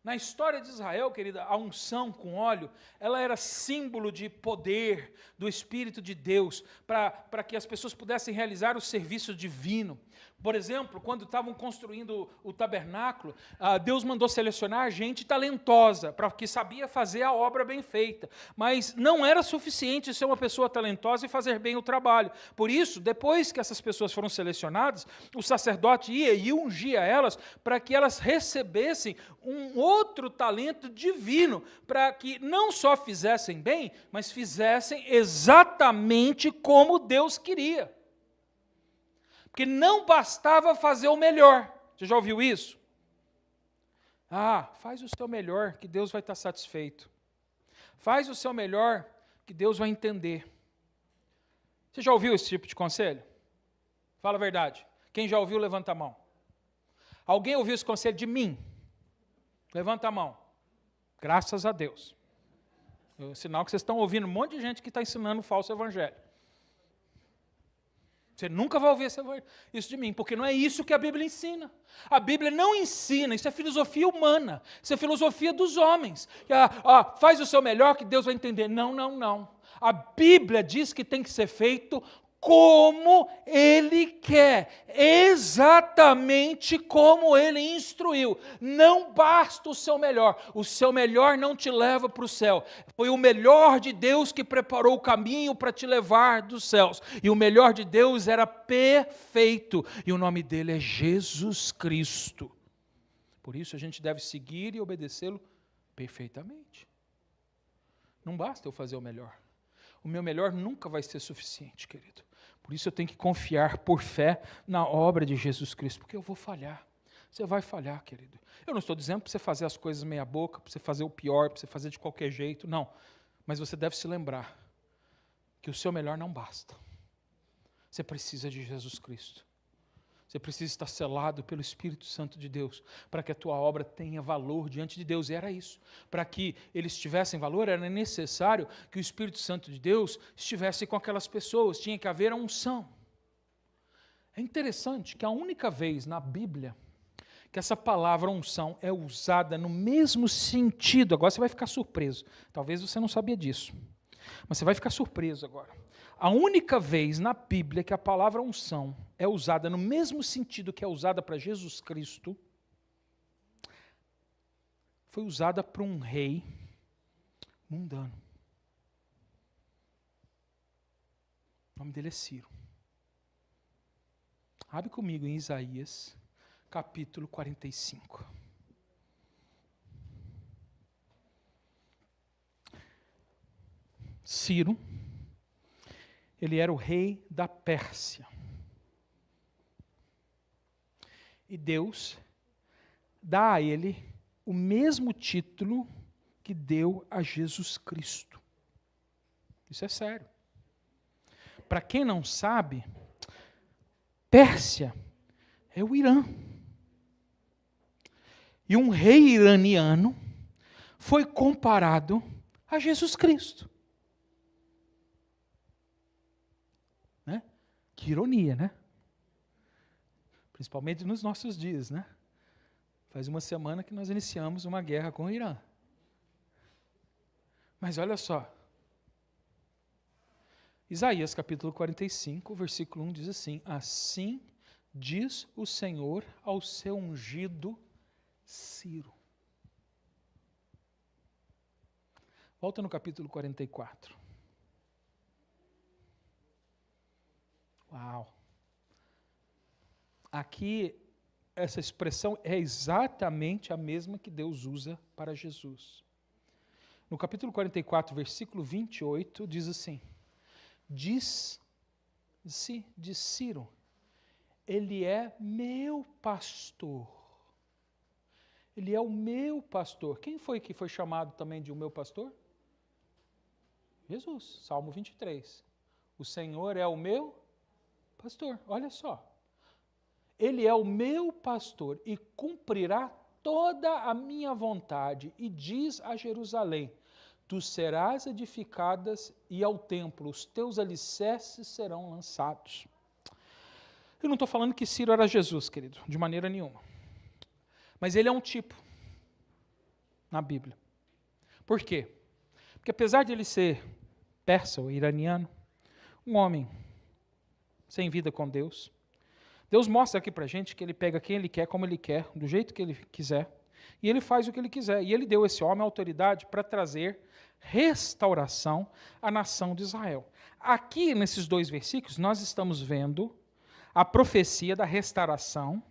Na história de Israel, querida, a unção com óleo, ela era símbolo de poder do Espírito de Deus, para que as pessoas pudessem realizar o serviço divino. Por exemplo, quando estavam construindo o tabernáculo, Deus mandou selecionar gente talentosa, para que sabia fazer a obra bem feita. Mas não era suficiente ser uma pessoa talentosa e fazer bem o trabalho. Por isso, depois que essas pessoas foram selecionadas, o sacerdote ia e ungia elas para que elas recebessem um outro talento divino, para que não só fizessem bem, mas fizessem exatamente como Deus queria. Porque não bastava fazer o melhor. Você já ouviu isso? Faz o seu melhor, que Deus vai estar satisfeito. Faz o seu melhor, que Deus vai entender. Você já ouviu esse tipo de conselho? Fala a verdade. Quem já ouviu, levanta a mão. Alguém ouviu esse conselho de mim? Levanta a mão. Graças a Deus. É um sinal que vocês estão ouvindo um monte de gente que está ensinando o falso evangelho. Você nunca vai ouvir isso de mim, porque não é isso que a Bíblia ensina. A Bíblia não ensina, isso é filosofia humana, isso é filosofia dos homens. Faz o seu melhor que Deus vai entender. Não, não, não. A Bíblia diz que tem que ser feito como Ele quer, exatamente como Ele instruiu. Não basta o seu melhor não te leva para o céu. Foi o melhor de Deus que preparou o caminho para te levar dos céus. E o melhor de Deus era perfeito, e o nome dele é Jesus Cristo. Por isso a gente deve seguir e obedecê-lo perfeitamente. Não basta eu fazer o melhor. O meu melhor nunca vai ser suficiente, querido. Por isso eu tenho que confiar por fé na obra de Jesus Cristo, porque eu vou falhar. Você vai falhar, querido. Eu não estou dizendo para você fazer as coisas meia boca, para você fazer o pior, para você fazer de qualquer jeito, não. Mas você deve se lembrar que o seu melhor não basta. Você precisa de Jesus Cristo. Você precisa estar selado pelo Espírito Santo de Deus, para que a tua obra tenha valor diante de Deus. E era isso. Para que eles tivessem valor, era necessário que o Espírito Santo de Deus estivesse com aquelas pessoas. Tinha que haver a unção. É interessante que a única vez na Bíblia que essa palavra unção é usada no mesmo sentido, agora você vai ficar surpreso. Talvez você não sabia disso, mas você vai ficar surpreso agora. A única vez na Bíblia que a palavra unção é usada no mesmo sentido que é usada para Jesus Cristo, foi usada para um rei mundano. O nome dele é Ciro. Abre comigo em Isaías, capítulo 45. Ciro, ele era o rei da Pérsia. E Deus dá a ele o mesmo título que deu a Jesus Cristo. Isso é sério. Para quem não sabe, Pérsia é o Irã. E um rei iraniano foi comparado a Jesus Cristo. Né? Que ironia, né? Principalmente nos nossos dias, né? Faz uma semana que nós iniciamos uma guerra com o Irã. Mas olha só. Isaías capítulo 45, versículo 1 diz assim: assim diz o Senhor ao seu ungido Ciro. Volta no capítulo 44. Uau! aqui essa expressão é exatamente a mesma que Deus usa para Jesus. No capítulo 44, versículo 28, diz assim: Diz-se de Ciro, ele é meu pastor. Ele é o meu pastor. Quem foi que foi chamado também de o meu pastor? Jesus, Salmo 23. O Senhor é o meu pastor. Olha só. Ele é o meu pastor e cumprirá toda a minha vontade. E diz a Jerusalém: tu serás edificadas e ao templo os teus alicerces serão lançados. Eu não estou falando que Ciro era Jesus, querido, de maneira nenhuma. Mas ele é um tipo na Bíblia. Por quê? Porque apesar de ele ser persa ou iraniano, um homem sem vida com Deus, Deus mostra aqui para a gente que ele pega quem ele quer, como ele quer, do jeito que ele quiser, e ele faz o que ele quiser. E ele deu a esse homem a autoridade para trazer restauração à nação de Israel. Aqui, nesses 2 versículos, nós estamos vendo a profecia da restauração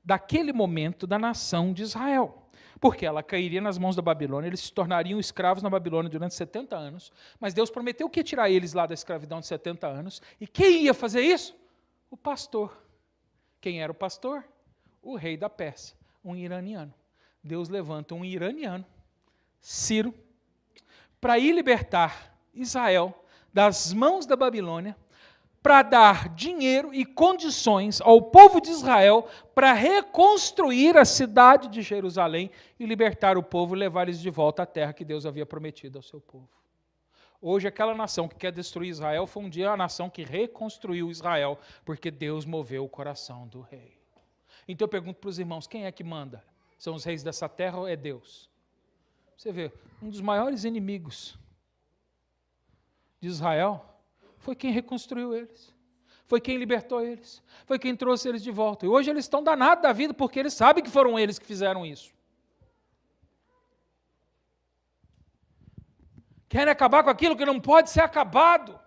daquele momento da nação de Israel. Porque ela cairia nas mãos da Babilônia, eles se tornariam escravos na Babilônia durante 70 anos, mas Deus prometeu que ia tirar eles lá da escravidão de 70 anos, e quem ia fazer isso? O pastor. Quem era o pastor? O rei da Pérsia, um iraniano. Deus levanta um iraniano, Ciro, para ir libertar Israel das mãos da Babilônia, para dar dinheiro e condições ao povo de Israel para reconstruir a cidade de Jerusalém e libertar o povo e levar eles de volta à terra que Deus havia prometido ao seu povo. Hoje, aquela nação que quer destruir Israel foi um dia a nação que reconstruiu Israel, porque Deus moveu o coração do rei. Então eu pergunto para os irmãos, quem é que manda? São os reis dessa terra ou é Deus? Você vê, um dos maiores inimigos de Israel foi quem reconstruiu eles, foi quem libertou eles, foi quem trouxe eles de volta. E hoje eles estão danados da vida porque eles sabem que foram eles que fizeram isso. Querem acabar com aquilo que não pode ser acabado.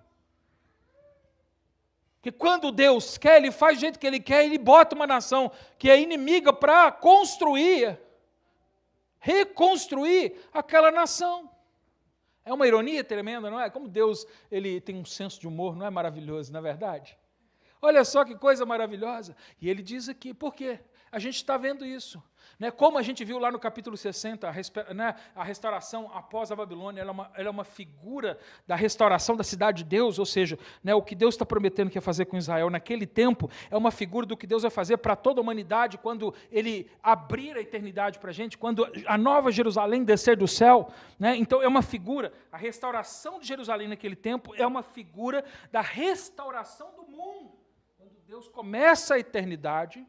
Porque quando Deus quer, Ele faz do jeito que Ele quer, Ele bota uma nação que é inimiga para construir, reconstruir aquela nação. É uma ironia tremenda, não é? Como Deus, Ele tem um senso de humor, não é maravilhoso, não é verdade? Olha só que coisa maravilhosa. E Ele diz aqui, por quê? A gente está vendo isso. Né? Como a gente viu lá no capítulo 60, a restauração após a Babilônia, ela é uma figura da restauração da cidade de Deus, ou seja, né, o que Deus está prometendo que ia fazer com Israel naquele tempo, é uma figura do que Deus vai fazer para toda a humanidade, quando Ele abrir a eternidade para a gente, quando a nova Jerusalém descer do céu. Né? Então é uma figura, a restauração de Jerusalém naquele tempo é uma figura da restauração do mundo. Quando Deus começa a eternidade,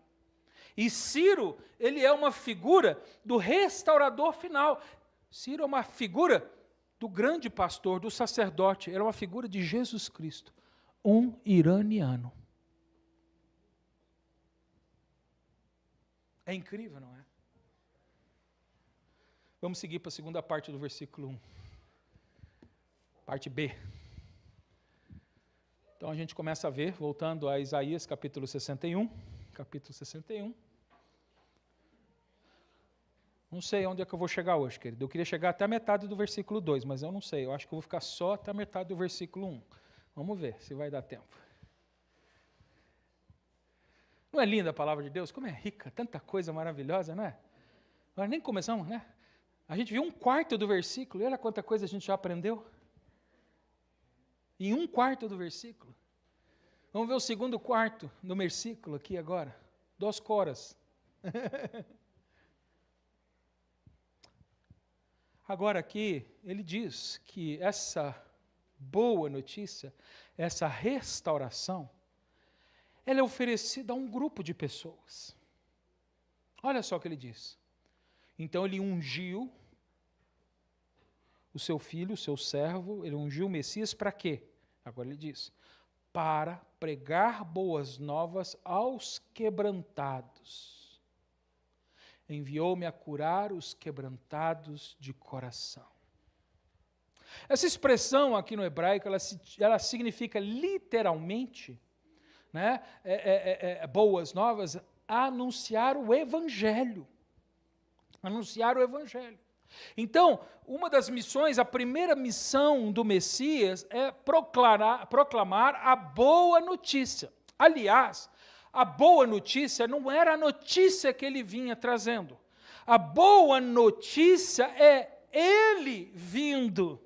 e Ciro, ele é uma figura do restaurador final. Ciro é uma figura do grande pastor, do sacerdote, ele é uma figura de Jesus Cristo, um iraniano. É incrível, não é? Vamos seguir para a segunda parte do versículo 1. Parte B. Então a gente começa a ver, voltando a Isaías capítulo 61. Não sei onde é que eu vou chegar hoje, querido. Eu queria chegar até a metade do versículo 2, mas eu não sei. Eu acho que eu vou ficar só até a metade do versículo 1. Vamos ver se vai dar tempo. Não é linda a palavra de Deus? Como é rica, tanta coisa maravilhosa, não é? Nós nem começamos, né? A gente viu 1/4 do versículo, e olha quanta coisa a gente já aprendeu. Em 1/4 do versículo. Vamos ver o 2/4 do versículo aqui agora. 2 coras. Agora aqui, ele diz que essa boa notícia, essa restauração, ela é oferecida a um grupo de pessoas. Olha só o que ele diz. Então ele ungiu o seu filho, o seu servo, ele ungiu o Messias para quê? Agora ele diz, para pregar boas novas aos quebrantados. Enviou-me a curar os quebrantados de coração. Essa expressão aqui no hebraico, ela significa literalmente né, boas novas, anunciar o Evangelho. Anunciar o Evangelho. Então, uma das missões, a primeira missão do Messias é proclamar a boa notícia. Aliás, a boa notícia não era a notícia que ele vinha trazendo. A boa notícia é ele vindo.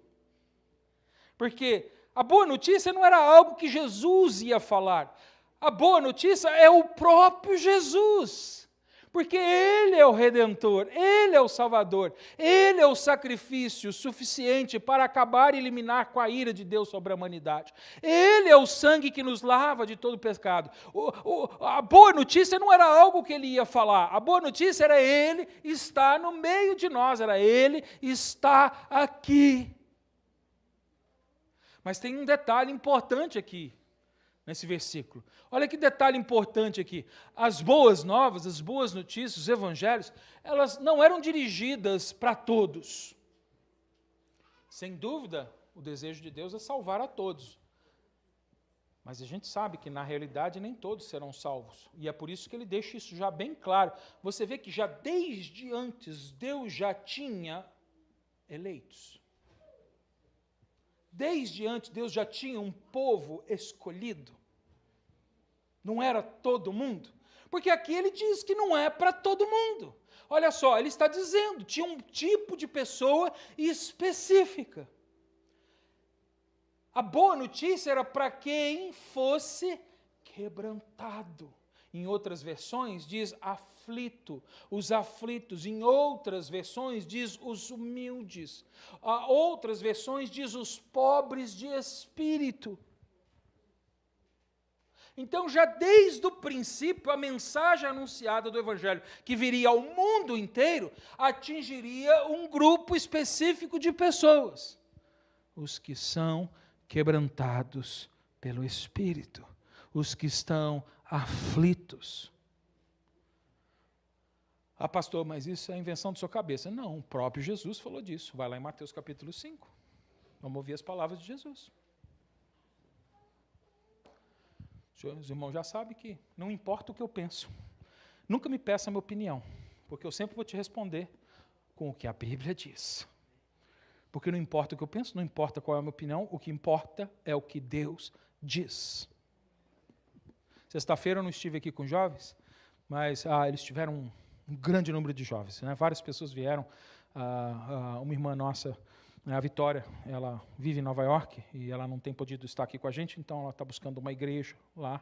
Porque a boa notícia não era algo que Jesus ia falar. A boa notícia é o próprio Jesus. Porque Ele é o Redentor, Ele é o Salvador, Ele é o sacrifício suficiente para acabar e eliminar com a ira de Deus sobre a humanidade. Ele é o sangue que nos lava de todo pecado. A boa notícia não era algo que Ele ia falar, a boa notícia era Ele estar no meio de nós, era Ele estar aqui. Mas tem um detalhe importante aqui, nesse versículo. Olha que detalhe importante aqui. As boas novas, as boas notícias, os evangelhos, elas não eram dirigidas para todos. Sem dúvida, o desejo de Deus é salvar a todos. Mas a gente sabe que, na realidade, nem todos serão salvos. E é por isso que ele deixa isso já bem claro. Você vê que já desde antes, Deus já tinha eleitos. Desde antes, Deus já tinha um povo escolhido. Não era todo mundo. Porque aqui ele diz que não é para todo mundo. Olha só, ele está dizendo, tinha um tipo de pessoa específica. A boa notícia era para quem fosse quebrantado. Em outras versões diz aflito, os aflitos. Em outras versões diz os humildes. Outras versões diz os pobres de espírito. Então, já desde o princípio, a mensagem anunciada do Evangelho, que viria ao mundo inteiro, atingiria um grupo específico de pessoas. Os que são quebrantados pelo Espírito, os que estão aflitos. Ah, pastor, mas isso é invenção de sua cabeça. Não, o próprio Jesus falou disso. Vai lá em Mateus capítulo 5. Vamos ouvir as palavras de Jesus. Os irmãos já sabem que não importa o que eu penso. Nunca me peça a minha opinião, porque eu sempre vou te responder com o que a Bíblia diz. Porque não importa o que eu penso, não importa qual é a minha opinião, o que importa é o que Deus diz. Sexta-feira eu não estive aqui com jovens, mas eles tiveram um grande número de jovens, né? Várias pessoas vieram. Uma irmã nossa, a Vitória, ela vive em Nova York e ela não tem podido estar aqui com a gente, então ela está buscando uma igreja lá,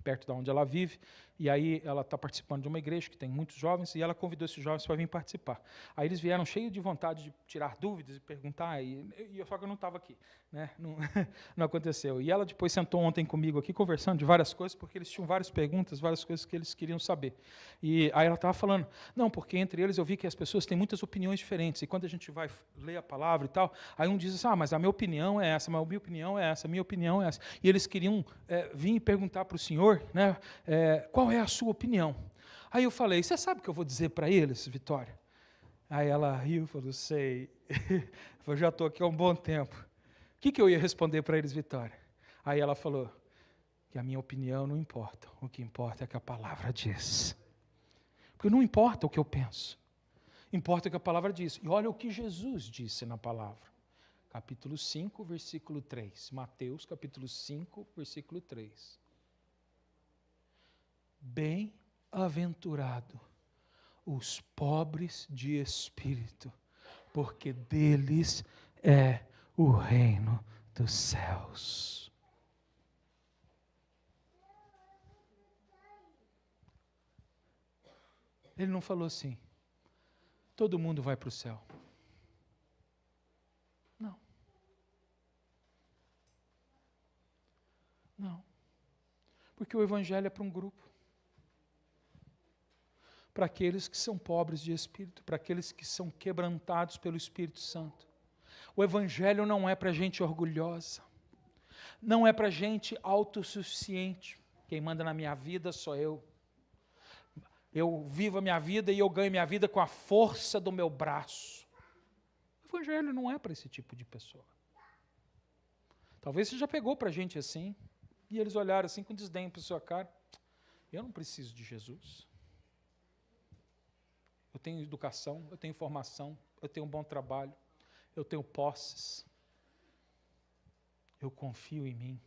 perto de onde ela vive, e aí ela está participando de uma igreja que tem muitos jovens, e ela convidou esses jovens para vir participar. Aí eles vieram cheios de vontade de tirar dúvidas e perguntar, só que eu não estava aqui, né? Não aconteceu. E ela depois sentou ontem comigo aqui, conversando de várias coisas, porque eles tinham várias perguntas, várias coisas que eles queriam saber. E aí ela estava falando, não, porque entre eles eu vi que as pessoas têm muitas opiniões diferentes, e quando a gente vai ler a palavra e tal, aí um diz assim, mas a minha opinião é essa, mas a minha opinião é essa, a minha opinião é essa. E eles queriam vir e perguntar para o senhor, né, qual é a sua opinião? Aí eu falei, você sabe o que eu vou dizer para eles, Vitória? Aí ela riu e falou, sei, eu já estou aqui há um bom tempo. O que eu ia responder para eles, Vitória? Aí ela falou, que a minha opinião não importa, o que importa é que a palavra diz. Porque não importa o que eu penso, importa o que a palavra diz. E olha o que Jesus disse na palavra. Capítulo 5, versículo 3. Mateus, capítulo 5, versículo 3. Bem-aventurado os pobres de espírito, porque deles é o reino dos céus. Ele não falou assim, todo mundo vai para o céu. Não. Porque o Evangelho é para um grupo. Para aqueles que são pobres de espírito, para aqueles que são quebrantados pelo Espírito Santo. O Evangelho não é para gente orgulhosa. Não é para gente autossuficiente. Quem manda na minha vida sou eu. Eu vivo a minha vida e eu ganho minha vida com a força do meu braço. O Evangelho não é para esse tipo de pessoa. Talvez você já pegou para gente assim. E eles olharam assim com desdém para a sua cara. Eu não preciso de Jesus. Eu tenho educação, eu tenho formação, eu tenho um bom trabalho, eu tenho posses. Eu confio em mim.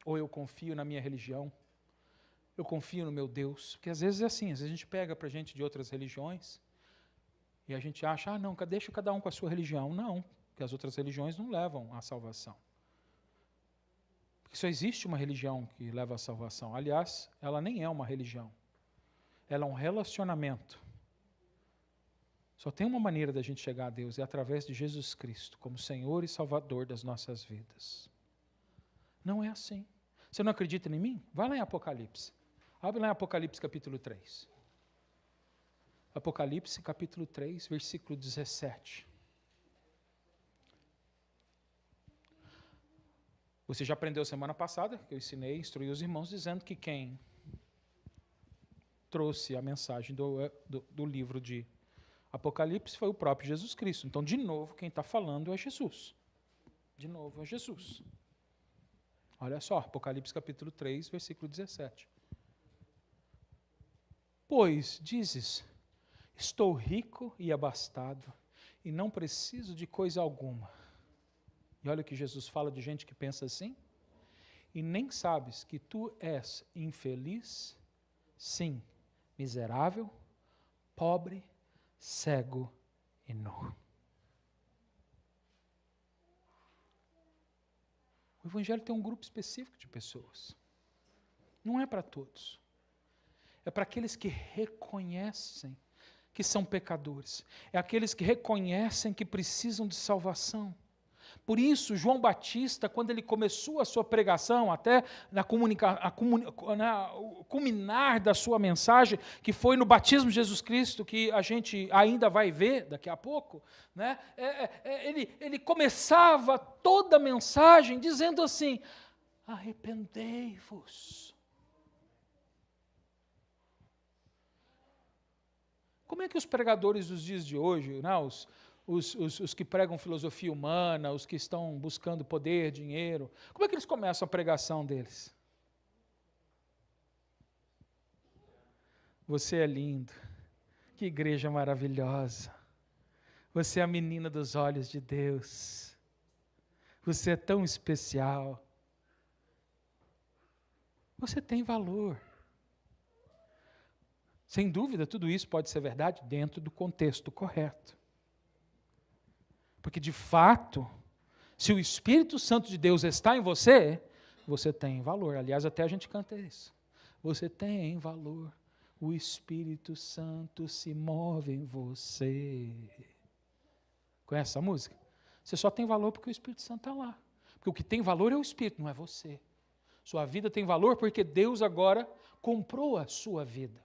Ou eu confio na minha religião. Eu confio no meu Deus. Porque às vezes é assim, às vezes a gente pega para gente de outras religiões e a gente acha, não, deixa cada um com a sua religião. Não, porque as outras religiões não levam à salvação. Porque só existe uma religião que leva à salvação. Aliás, ela nem é uma religião. Ela é um relacionamento. Só tem uma maneira da gente chegar a Deus, é através de Jesus Cristo, como Senhor e Salvador das nossas vidas. Não é assim. Você não acredita em mim? Vai lá em Apocalipse. Abre lá em Apocalipse capítulo 3. Apocalipse capítulo 3, versículo 17. Você já aprendeu semana passada, que eu ensinei, instruí os irmãos, dizendo que quem trouxe a mensagem do livro de Apocalipse foi o próprio Jesus Cristo. Então, de novo, quem está falando é Jesus. De novo, é Jesus. Olha só, Apocalipse capítulo 3, versículo 17. Pois, dizes, estou rico e abastado, e não preciso de coisa alguma. E olha o que Jesus fala de gente que pensa assim. E nem sabes que tu és infeliz, sim, miserável, pobre, cego e nu. O Evangelho tem um grupo específico de pessoas. Não é para todos. É para aqueles que reconhecem que são pecadores. É aqueles que reconhecem que precisam de salvação. Por isso, João Batista, quando ele começou a sua pregação, até o culminar da sua mensagem, que foi no batismo de Jesus Cristo, que a gente ainda vai ver daqui a pouco, né? Ele começava toda a mensagem dizendo assim, arrependei-vos. Como é que os pregadores dos dias de hoje, né, os que pregam filosofia humana, os que estão buscando poder, dinheiro, como é que eles começam a pregação deles? Você é lindo, que igreja maravilhosa, você é a menina dos olhos de Deus, você é tão especial, você tem valor. Sem dúvida, tudo isso pode ser verdade dentro do contexto correto. Porque, de fato, se o Espírito Santo de Deus está em você, você tem valor. Aliás, até a gente canta isso. Você tem valor. O Espírito Santo se move em você. Conhece essa música? Você só tem valor porque o Espírito Santo está lá. Porque o que tem valor é o Espírito, não é você. Sua vida tem valor porque Deus agora comprou a sua vida.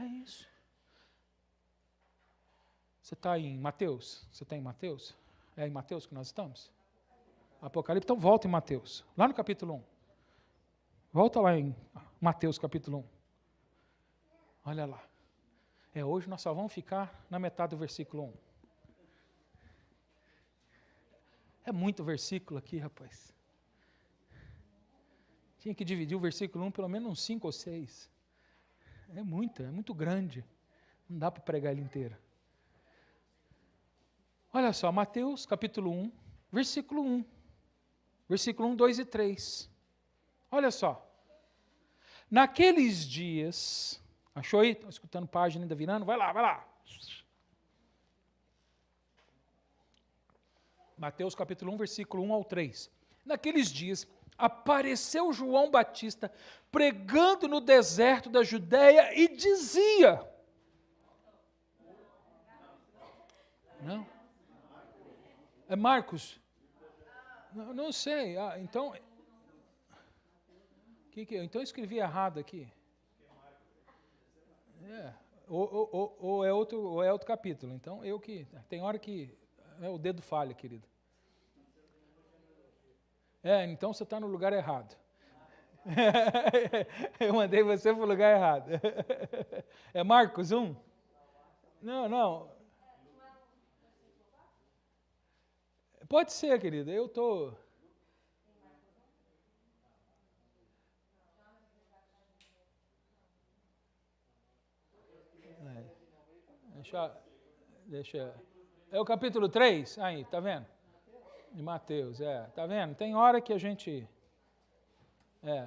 É isso. Você está em Mateus? Você está em Mateus? É em Mateus que nós estamos? Apocalipse, então volta em Mateus. Lá no capítulo 1. Volta lá em Mateus capítulo 1. Olha lá. Hoje nós só vamos ficar na metade do versículo 1. É muito versículo aqui, rapaz. Tinha que dividir o versículo 1 pelo menos uns 5 ou 6. É muito grande. Não dá para pregar ele inteiro. Olha só, Mateus capítulo 1, versículo 1. Versículo 1, 2 e 3. Olha só. Naqueles dias, achou aí? Estão escutando página ainda virando? Vai lá. Mateus capítulo 1, versículo 1 ao 3. Naqueles dias, apareceu João Batista pregando no deserto da Judéia e dizia... Não? É Marcos? Não sei. Então... Então eu escrevi errado aqui. Ou é outro capítulo. Então eu que... Tem hora que o dedo falha, querido. Então você está no lugar errado. Eu mandei você para o lugar errado. É Marcos 1? Não. Pode ser, querida, eu estou... Deixa... É o capítulo 3? Aí, tá vendo? De Mateus, tá vendo? Tem hora que a gente...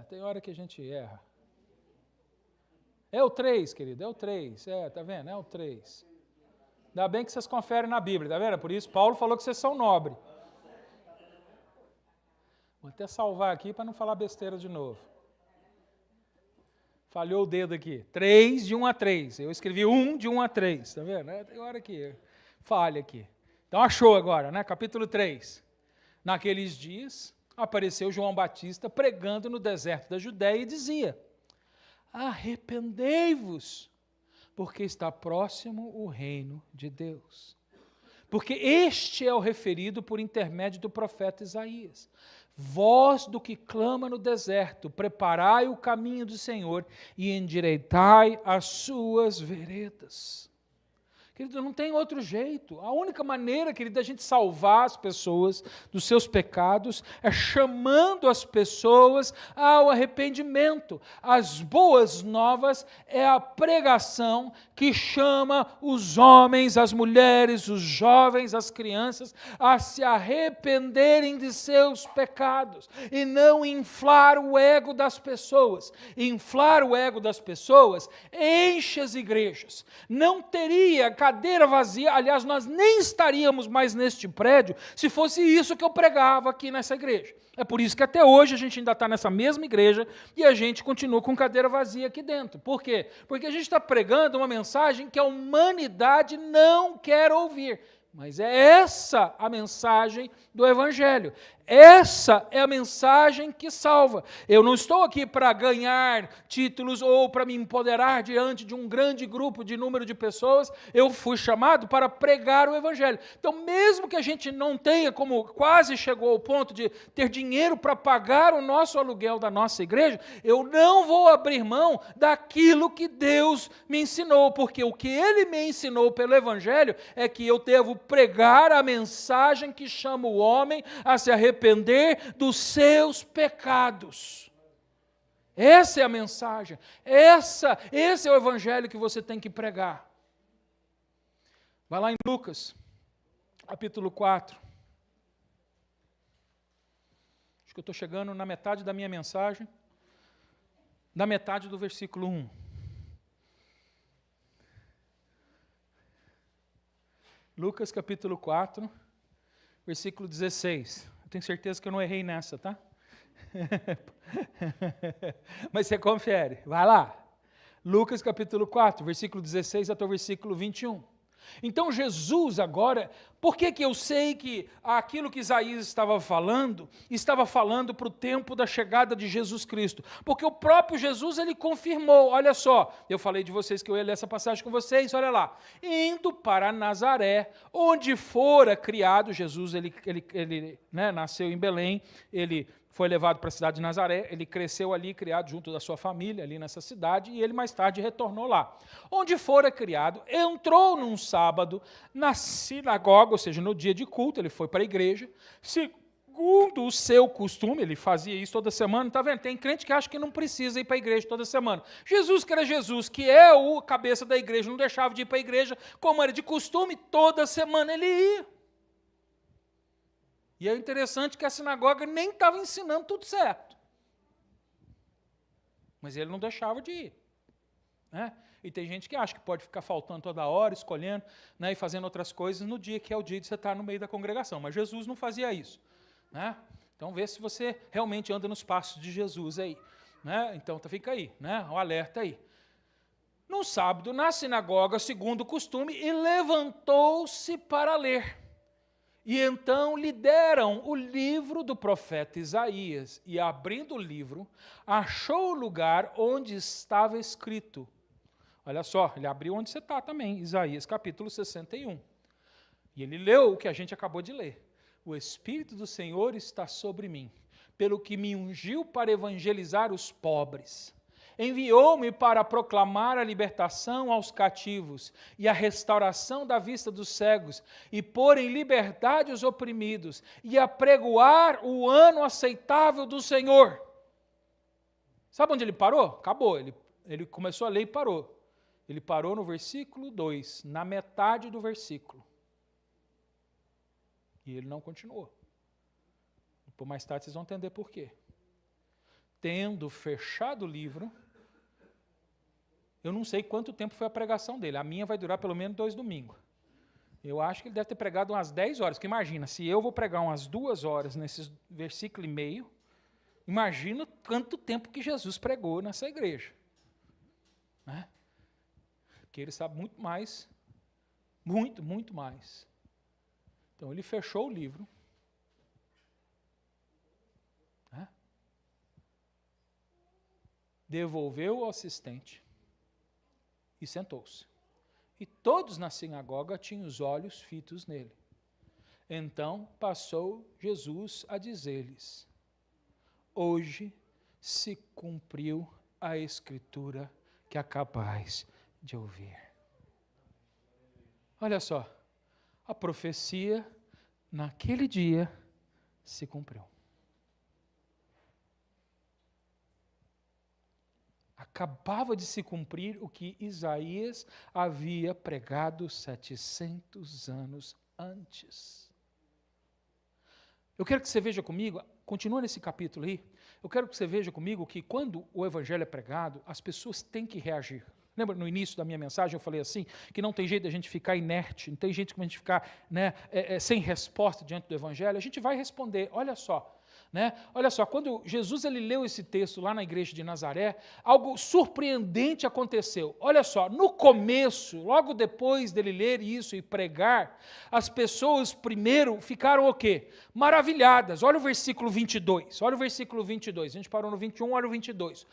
tem hora que a gente erra. É o 3, querido, é o 3. Tá vendo? É o 3. Ainda bem que vocês conferem na Bíblia, tá vendo? Por isso Paulo falou que vocês são nobres. Vou até salvar aqui para não falar besteira de novo. Falhou o dedo aqui. 3, de 1 a 3. Eu escrevi 1, de 1 a 3. Tá vendo? Tem hora que falha aqui. Então achou agora, né? Capítulo 3. Naqueles dias, apareceu João Batista pregando no deserto da Judéia e dizia: arrependei-vos, porque está próximo o reino de Deus. Porque este é o referido por intermédio do profeta Isaías. Voz do que clama no deserto, preparai o caminho do Senhor e endireitai as suas veredas. Querido, não tem outro jeito. A única maneira, querido, da gente salvar as pessoas dos seus pecados é chamando as pessoas ao arrependimento. As boas novas é a pregação que chama os homens, as mulheres, os jovens, as crianças a se arrependerem de seus pecados e não inflar o ego das pessoas. Inflar o ego das pessoas enche as igrejas. Não teria cadeira vazia, aliás, nós nem estaríamos mais neste prédio se fosse isso que eu pregava aqui nessa igreja. É por isso que até hoje a gente ainda está nessa mesma igreja e a gente continua com cadeira vazia aqui dentro. Por quê? Porque a gente está pregando uma mensagem que a humanidade não quer ouvir. Mas é essa a mensagem do Evangelho. Essa é a mensagem que salva. Eu não estou aqui para ganhar títulos ou para me empoderar diante de um grande grupo de número de pessoas. Eu fui chamado para pregar o Evangelho. Então, mesmo que a gente não tenha, como quase chegou ao ponto de ter dinheiro para pagar o nosso aluguel da nossa igreja, eu não vou abrir mão daquilo que Deus me ensinou, porque o que Ele me ensinou pelo Evangelho é que eu devo pregar a mensagem que chama o homem a se arrepender dos seus pecados. Essa é a mensagem. Esse é o Evangelho que você tem que pregar. Vai lá em Lucas, capítulo 4. Acho que eu estou chegando na metade da minha mensagem, da metade do versículo 1. Lucas capítulo 4, versículo 16. Eu tenho certeza que eu não errei nessa, tá? Mas você confere, vai lá. Lucas capítulo 4, versículo 16 até o versículo 21. Então Jesus agora, por que eu sei que aquilo que Isaías estava falando para o tempo da chegada de Jesus Cristo? Porque o próprio Jesus, ele confirmou, olha só, eu falei de vocês que eu ia ler essa passagem com vocês, olha lá, indo para Nazaré, onde fora criado, Jesus, ele nasceu em Belém, ele foi levado para a cidade de Nazaré, ele cresceu ali, criado junto da sua família, ali nessa cidade, e ele mais tarde retornou lá. Onde fora criado, entrou num sábado na sinagoga, ou seja, no dia de culto, ele foi para a igreja, segundo o seu costume, ele fazia isso toda semana, está vendo? Tem crente que acha que não precisa ir para a igreja toda semana. Jesus, que era Jesus, que é o cabeça da igreja, não deixava de ir para a igreja, como era de costume, toda semana ele ia. E é interessante que a sinagoga nem estava ensinando tudo certo. Mas ele não deixava de ir. Né? E tem gente que acha que pode ficar faltando toda hora, escolhendo, né, e fazendo outras coisas no dia que é o dia de você estar no meio da congregação. Mas Jesus não fazia isso. Né? Então vê se você realmente anda nos passos de Jesus aí. Né? Então fica aí, né? O alerta aí. No sábado, na sinagoga, segundo o costume, e levantou-se para ler. E então lhe deram o livro do profeta Isaías, e abrindo o livro, achou o lugar onde estava escrito. Olha só, ele abriu onde você está também, Isaías capítulo 61. E ele leu o que a gente acabou de ler. O Espírito do Senhor está sobre mim, pelo que me ungiu para evangelizar os pobres. Enviou-me para proclamar a libertação aos cativos e a restauração da vista dos cegos, e pôr em liberdade os oprimidos, e apregoar o ano aceitável do Senhor. Sabe onde ele parou? Acabou. Ele começou a ler e parou. Ele parou no versículo 2, na metade do versículo. E ele não continuou. Depois, mais tarde, vocês vão entender por quê. Tendo fechado o livro, eu não sei quanto tempo foi a pregação dele. A minha vai durar pelo menos 2 domingos. Eu acho que ele deve ter pregado umas 10 horas. Porque imagina, se eu vou pregar umas 2 horas nesses versículo e meio, imagina quanto tempo que Jesus pregou nessa igreja. Né? Porque ele sabe muito mais, muito mais. Então ele fechou o livro, né? Devolveu ao assistente e sentou-se. E todos na sinagoga tinham os olhos fitos nele. Então passou Jesus a dizer-lhes: hoje se cumpriu a escritura que acabais de ouvir. Olha só, a profecia naquele dia se cumpriu. Acabava de se cumprir o que Isaías havia pregado 700 anos antes. Eu quero que você veja comigo, continua nesse capítulo aí, eu quero que você veja comigo que quando o evangelho é pregado, as pessoas têm que reagir. Lembra, no início da minha mensagem eu falei assim, que não tem jeito de a gente ficar inerte, não tem jeito de a gente ficar sem resposta diante do evangelho, a gente vai responder, olha só. Olha só, quando Jesus ele leu esse texto lá na igreja de Nazaré, algo surpreendente aconteceu. Olha só, no começo, logo depois dele ler isso e pregar, as pessoas primeiro ficaram o quê? Maravilhadas. Olha o versículo 22, olha o versículo 22, a gente parou no 21, olha o 22.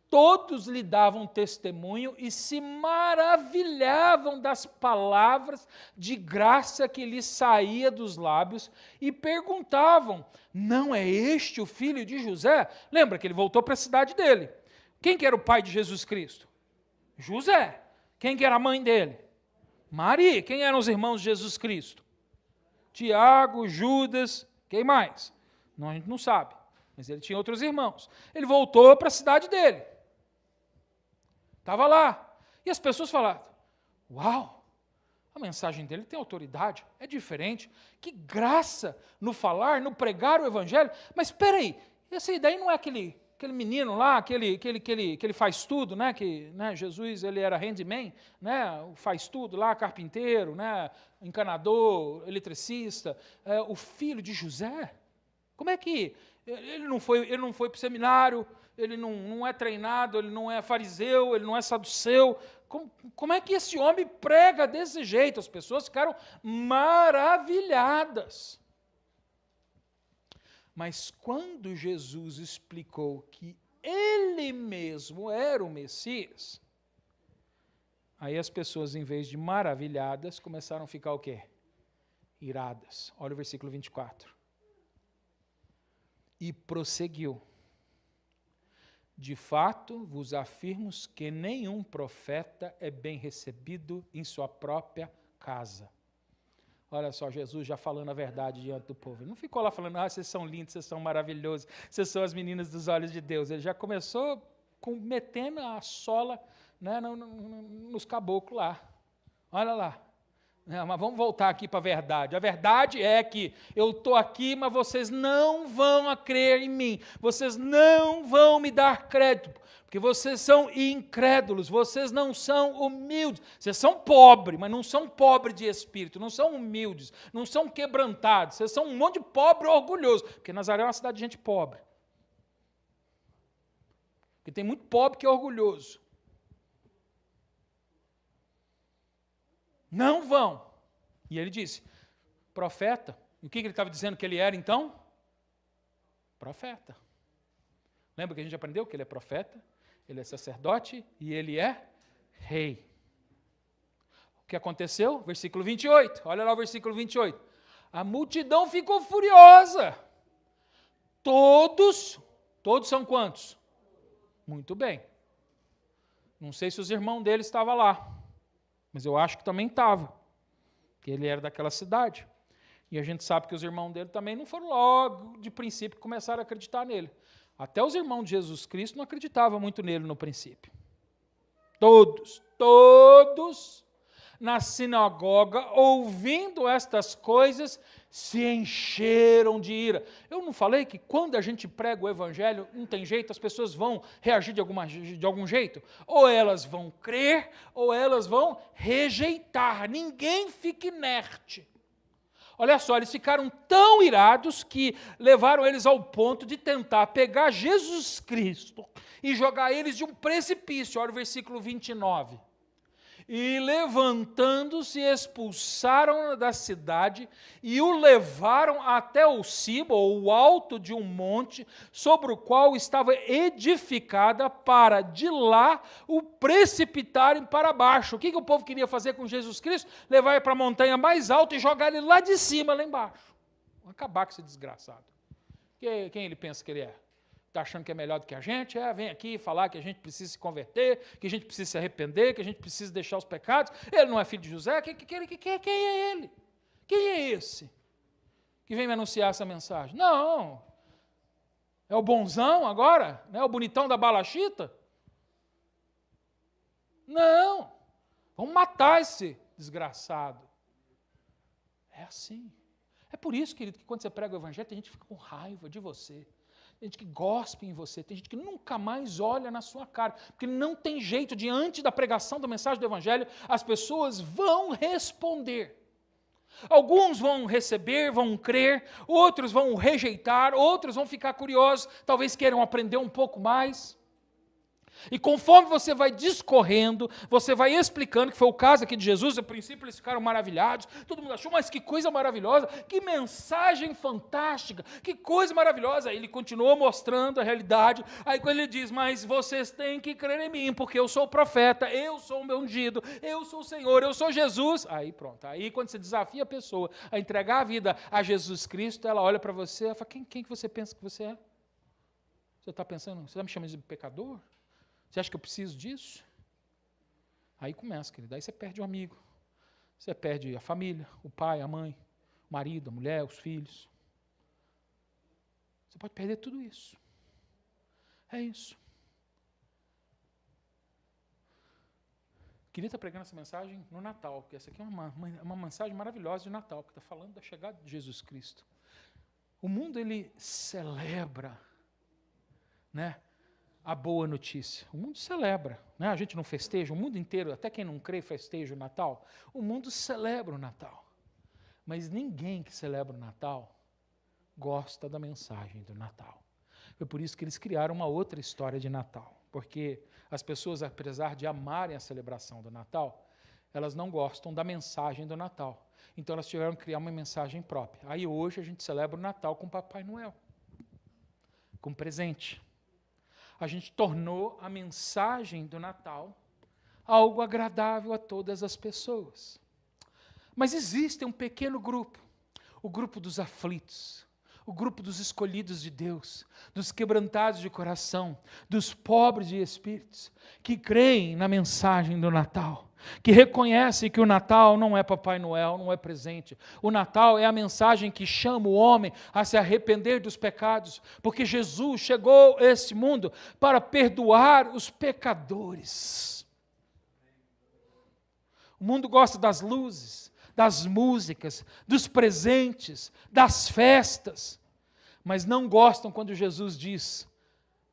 Todos lhe davam testemunho e se maravilhavam das palavras de graça que lhe saía dos lábios e perguntavam, não é este o filho de José? Lembra que ele voltou para a cidade dele. Quem que era o pai de Jesus Cristo? José. Quem que era a mãe dele? Maria. Quem eram os irmãos de Jesus Cristo? Tiago, Judas, quem mais? Não, a gente não sabe, mas ele tinha outros irmãos. Ele voltou para a cidade dele. Estava lá. E as pessoas falaram, uau, a mensagem dele tem autoridade, é diferente. Que graça no falar, no pregar o evangelho. Mas espera aí, esse daí não é aquele menino lá, aquele faz tudo, né? Que, né, Jesus ele era handyman, né? Faz tudo lá, carpinteiro, né? Encanador, eletricista, o filho de José. Como é que ele não foi para o seminário? Ele não é treinado, ele não é fariseu, ele não é saduceu. Como é que esse homem prega desse jeito? As pessoas ficaram maravilhadas. Mas quando Jesus explicou que ele mesmo era o Messias, aí as pessoas, em vez de maravilhadas, começaram a ficar o quê? Iradas. Olha o versículo 24. E prosseguiu. De fato, vos afirmo que nenhum profeta é bem recebido em sua própria casa. Olha só, Jesus já falando a verdade diante do povo. Ele não ficou lá falando, vocês são lindos, vocês são maravilhosos, vocês são as meninas dos olhos de Deus. Ele já começou metendo a sola, né, nos caboclos lá. Olha lá. Mas vamos voltar aqui para a verdade. A verdade é que eu estou aqui, mas vocês não vão crer em mim. Vocês não vão me dar crédito, porque vocês são incrédulos, vocês não são humildes. Vocês são pobres, mas não são pobres de espírito, não são humildes, não são quebrantados. Vocês são um monte de pobre orgulhoso, porque Nazaré é uma cidade de gente pobre. Porque tem muito pobre que é orgulhoso. Não vão. E ele disse, profeta. E o que ele estava dizendo que ele era então? Profeta. Lembra que a gente aprendeu que ele é profeta, ele é sacerdote e ele é rei. O que aconteceu? Versículo 28. Olha lá o versículo 28. A multidão ficou furiosa. Todos são quantos? Muito bem. Não sei se os irmãos dele estavam lá, mas eu acho que também estava, porque ele era daquela cidade. E a gente sabe que os irmãos dele também não foram logo, de princípio, que começaram a acreditar nele. Até os irmãos de Jesus Cristo não acreditavam muito nele no princípio. Todos na sinagoga, ouvindo estas coisas, se encheram de ira. Eu não falei que quando a gente prega o evangelho, não tem jeito, as pessoas vão reagir de algum jeito? Ou elas vão crer, ou elas vão rejeitar. Ninguém fica inerte. Olha só, eles ficaram tão irados que levaram eles ao ponto de tentar pegar Jesus Cristo e jogar eles de um precipício. Olha o versículo 29. E levantando-se, expulsaram da cidade e o levaram até o cimo, ou o alto de um monte, sobre o qual estava edificada, para de lá o precipitarem para baixo. O que o povo queria fazer com Jesus Cristo? Levar ele para a montanha mais alta e jogar ele lá de cima, lá embaixo. Acabar com esse desgraçado. Quem ele pensa que ele é? Está achando que é melhor do que a gente? Vem aqui falar que a gente precisa se converter, que a gente precisa se arrepender, que a gente precisa deixar os pecados. Ele não é filho de José? Quem é ele? Quem é esse que vem me anunciar essa mensagem? Não. É o bonzão agora? É o bonitão da balachita? Não. Vamos matar esse desgraçado. É assim. É por isso, querido, que quando você prega o evangelho, tem gente que fica com raiva de você. Tem gente que gospe em você, tem gente que nunca mais olha na sua cara, porque não tem jeito, diante da pregação da mensagem do Evangelho, as pessoas vão responder. Alguns vão receber, vão crer, outros vão rejeitar, outros vão ficar curiosos, talvez queiram aprender um pouco mais. E conforme você vai discorrendo, você vai explicando, que foi o caso aqui de Jesus, a princípio eles ficaram maravilhados, todo mundo achou, mas que coisa maravilhosa, que mensagem fantástica, que coisa maravilhosa. Aí ele continuou mostrando a realidade, aí quando ele diz, mas vocês têm que crer em mim, porque eu sou o profeta, eu sou o meu ungido, eu sou o Senhor, eu sou Jesus. Aí pronto, aí quando você desafia a pessoa a entregar a vida a Jesus Cristo, ela olha para você e fala, quem que você pensa que você é? Você está pensando, você está me chamando de pecador? Você acha que eu preciso disso? Aí começa, querido. Aí você perde o amigo. Você perde a família, o pai, a mãe, o marido, a mulher, os filhos. Você pode perder tudo isso. É isso. Queria estar pregando essa mensagem no Natal, porque essa aqui é uma mensagem maravilhosa de Natal, que está falando da chegada de Jesus Cristo. O mundo, ele celebra, né, a boa notícia. O mundo celebra, né? A gente não festeja, o mundo inteiro, até quem não crê, festeja o Natal. O mundo celebra o Natal. Mas ninguém que celebra o Natal gosta da mensagem do Natal. Foi por isso que eles criaram uma outra história de Natal. Porque as pessoas, apesar de amarem a celebração do Natal, elas não gostam da mensagem do Natal. Então elas tiveram que criar uma mensagem própria. Aí hoje a gente celebra o Natal com Papai Noel, com presente. A gente tornou a mensagem do Natal algo agradável a todas as pessoas. Mas existe um pequeno grupo, o grupo dos aflitos, o grupo dos escolhidos de Deus, dos quebrantados de coração, dos pobres de espíritos, que creem na mensagem do Natal, que reconhecem que o Natal não é Papai Noel, não é presente. O Natal é a mensagem que chama o homem a se arrepender dos pecados, porque Jesus chegou a este mundo para perdoar os pecadores. O mundo gosta das luzes, das músicas, dos presentes, das festas, mas não gostam quando Jesus diz,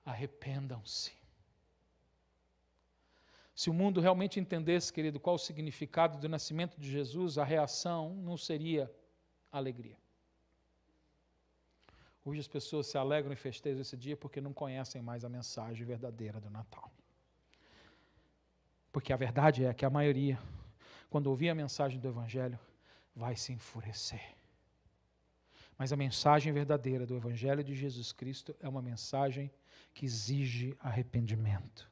arrependam-se. Se o mundo realmente entendesse, querido, qual o significado do nascimento de Jesus, a reação não seria alegria. Hoje as pessoas se alegram e festejam esse dia porque não conhecem mais a mensagem verdadeira do Natal. Porque a verdade é que a maioria, quando ouvir a mensagem do Evangelho, vai se enfurecer. Mas a mensagem verdadeira do Evangelho de Jesus Cristo é uma mensagem que exige arrependimento,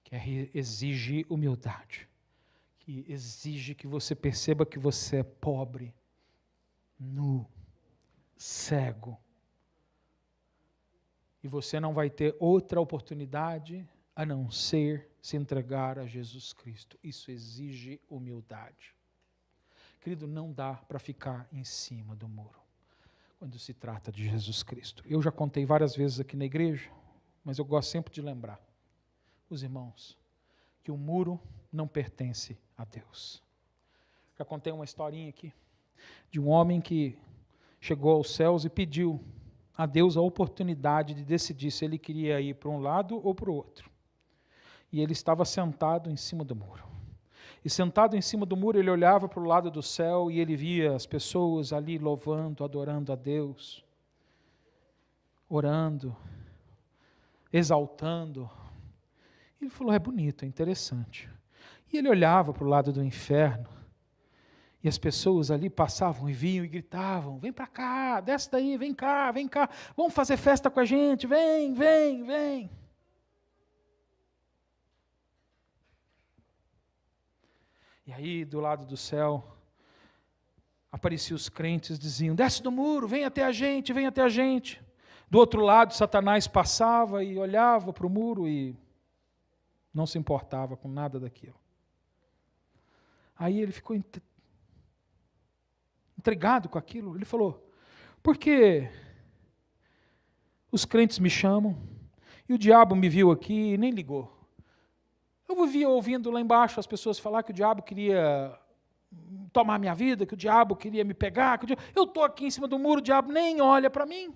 que exige humildade, que exige que você perceba que você é pobre, nu, cego. E você não vai ter outra oportunidade a não ser se entregar a Jesus Cristo. Isso exige humildade. Querido, não dá para ficar em cima do muro quando se trata de Jesus Cristo. Eu já contei várias vezes aqui na igreja, mas eu gosto sempre de lembrar os irmãos que o muro não pertence a Deus. Já contei uma historinha aqui de um homem que chegou aos céus e pediu a Deus a oportunidade de decidir se ele queria ir para um lado ou para o outro. E ele estava sentado em cima do muro. E sentado em cima do muro, ele olhava para o lado do céu e ele via as pessoas ali louvando, adorando a Deus, orando, exaltando. Ele falou, é bonito, é interessante. E ele olhava para o lado do inferno, e as pessoas ali passavam e vinham e gritavam, vem para cá, desce daí, vem cá, vamos fazer festa com a gente, vem, vem, vem. E aí, do lado do céu, apareciam os crentes, diziam, desce do muro, vem até a gente, vem até a gente. Do outro lado, Satanás passava e olhava para o muro e não se importava com nada daquilo. Aí ele ficou intrigado com aquilo. Ele falou, por que os crentes me chamam e o diabo me viu aqui e nem ligou? Eu vivia ouvindo lá embaixo as pessoas falar que o diabo queria tomar minha vida, que o diabo queria me pegar. Eu estou aqui em cima do muro, o diabo nem olha para mim.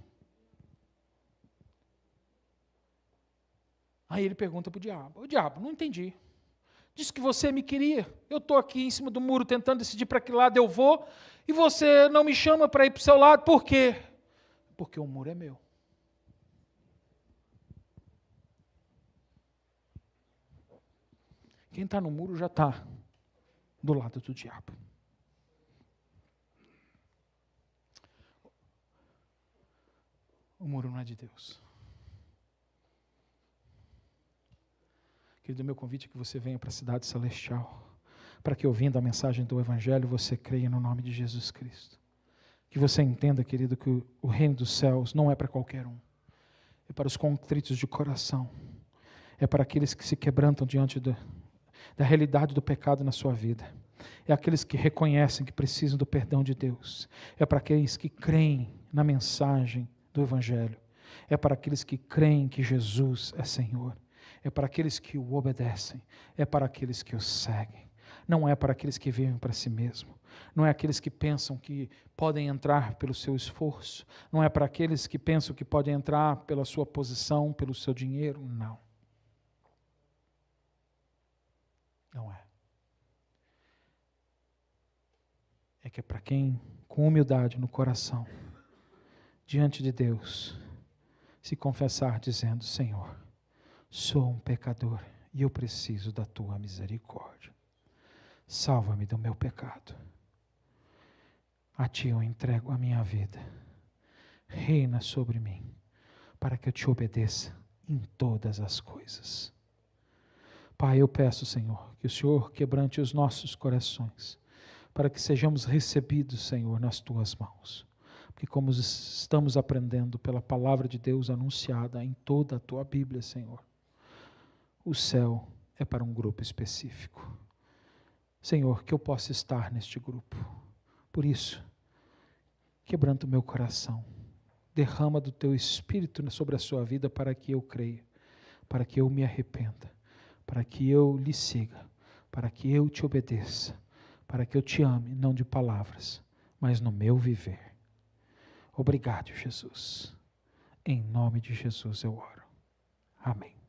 Aí ele pergunta para o diabo, não entendi. Diz que você me queria, eu estou aqui em cima do muro tentando decidir para que lado eu vou, e você não me chama para ir para o seu lado, por quê? Porque o muro é meu. Quem está no muro já está do lado do diabo. O muro não é de Deus. Querido, meu convite é que você venha para a cidade celestial, para que ouvindo a mensagem do Evangelho, você creia no nome de Jesus Cristo. Que você entenda, querido, que o reino dos céus não é para qualquer um. É para os contritos de coração. É para aqueles que se quebrantam diante da realidade do pecado na sua vida. É aqueles que reconhecem que precisam do perdão de Deus. É para aqueles que creem na mensagem do Evangelho. É para aqueles que creem que Jesus é Senhor. É para aqueles que o obedecem. É para aqueles que o seguem. Não é para aqueles que vivem para si mesmo. Não é aqueles que pensam que podem entrar pelo seu esforço. Não é para aqueles que pensam que podem entrar pela sua posição, pelo seu dinheiro. Não. Não é. É que é para quem, com humildade no coração, diante de Deus, se confessar dizendo, Senhor, sou um pecador e eu preciso da tua misericórdia. Salva-me do meu pecado. A ti eu entrego a minha vida. Reina sobre mim, para que eu te obedeça em todas as coisas. Pai, eu peço, Senhor, que o Senhor quebrante os nossos corações, para que sejamos recebidos, Senhor, nas tuas mãos. Porque como estamos aprendendo pela palavra de Deus anunciada em toda a tua Bíblia, Senhor, o céu é para um grupo específico. Senhor, que eu possa estar neste grupo. Por isso, quebranta o meu coração. Derrama do teu Espírito sobre a sua vida para que eu creia, para que eu me arrependa, para que eu lhe siga, para que eu te obedeça, para que eu te ame, não de palavras, mas no meu viver. Obrigado, Jesus. Em nome de Jesus eu oro. Amém.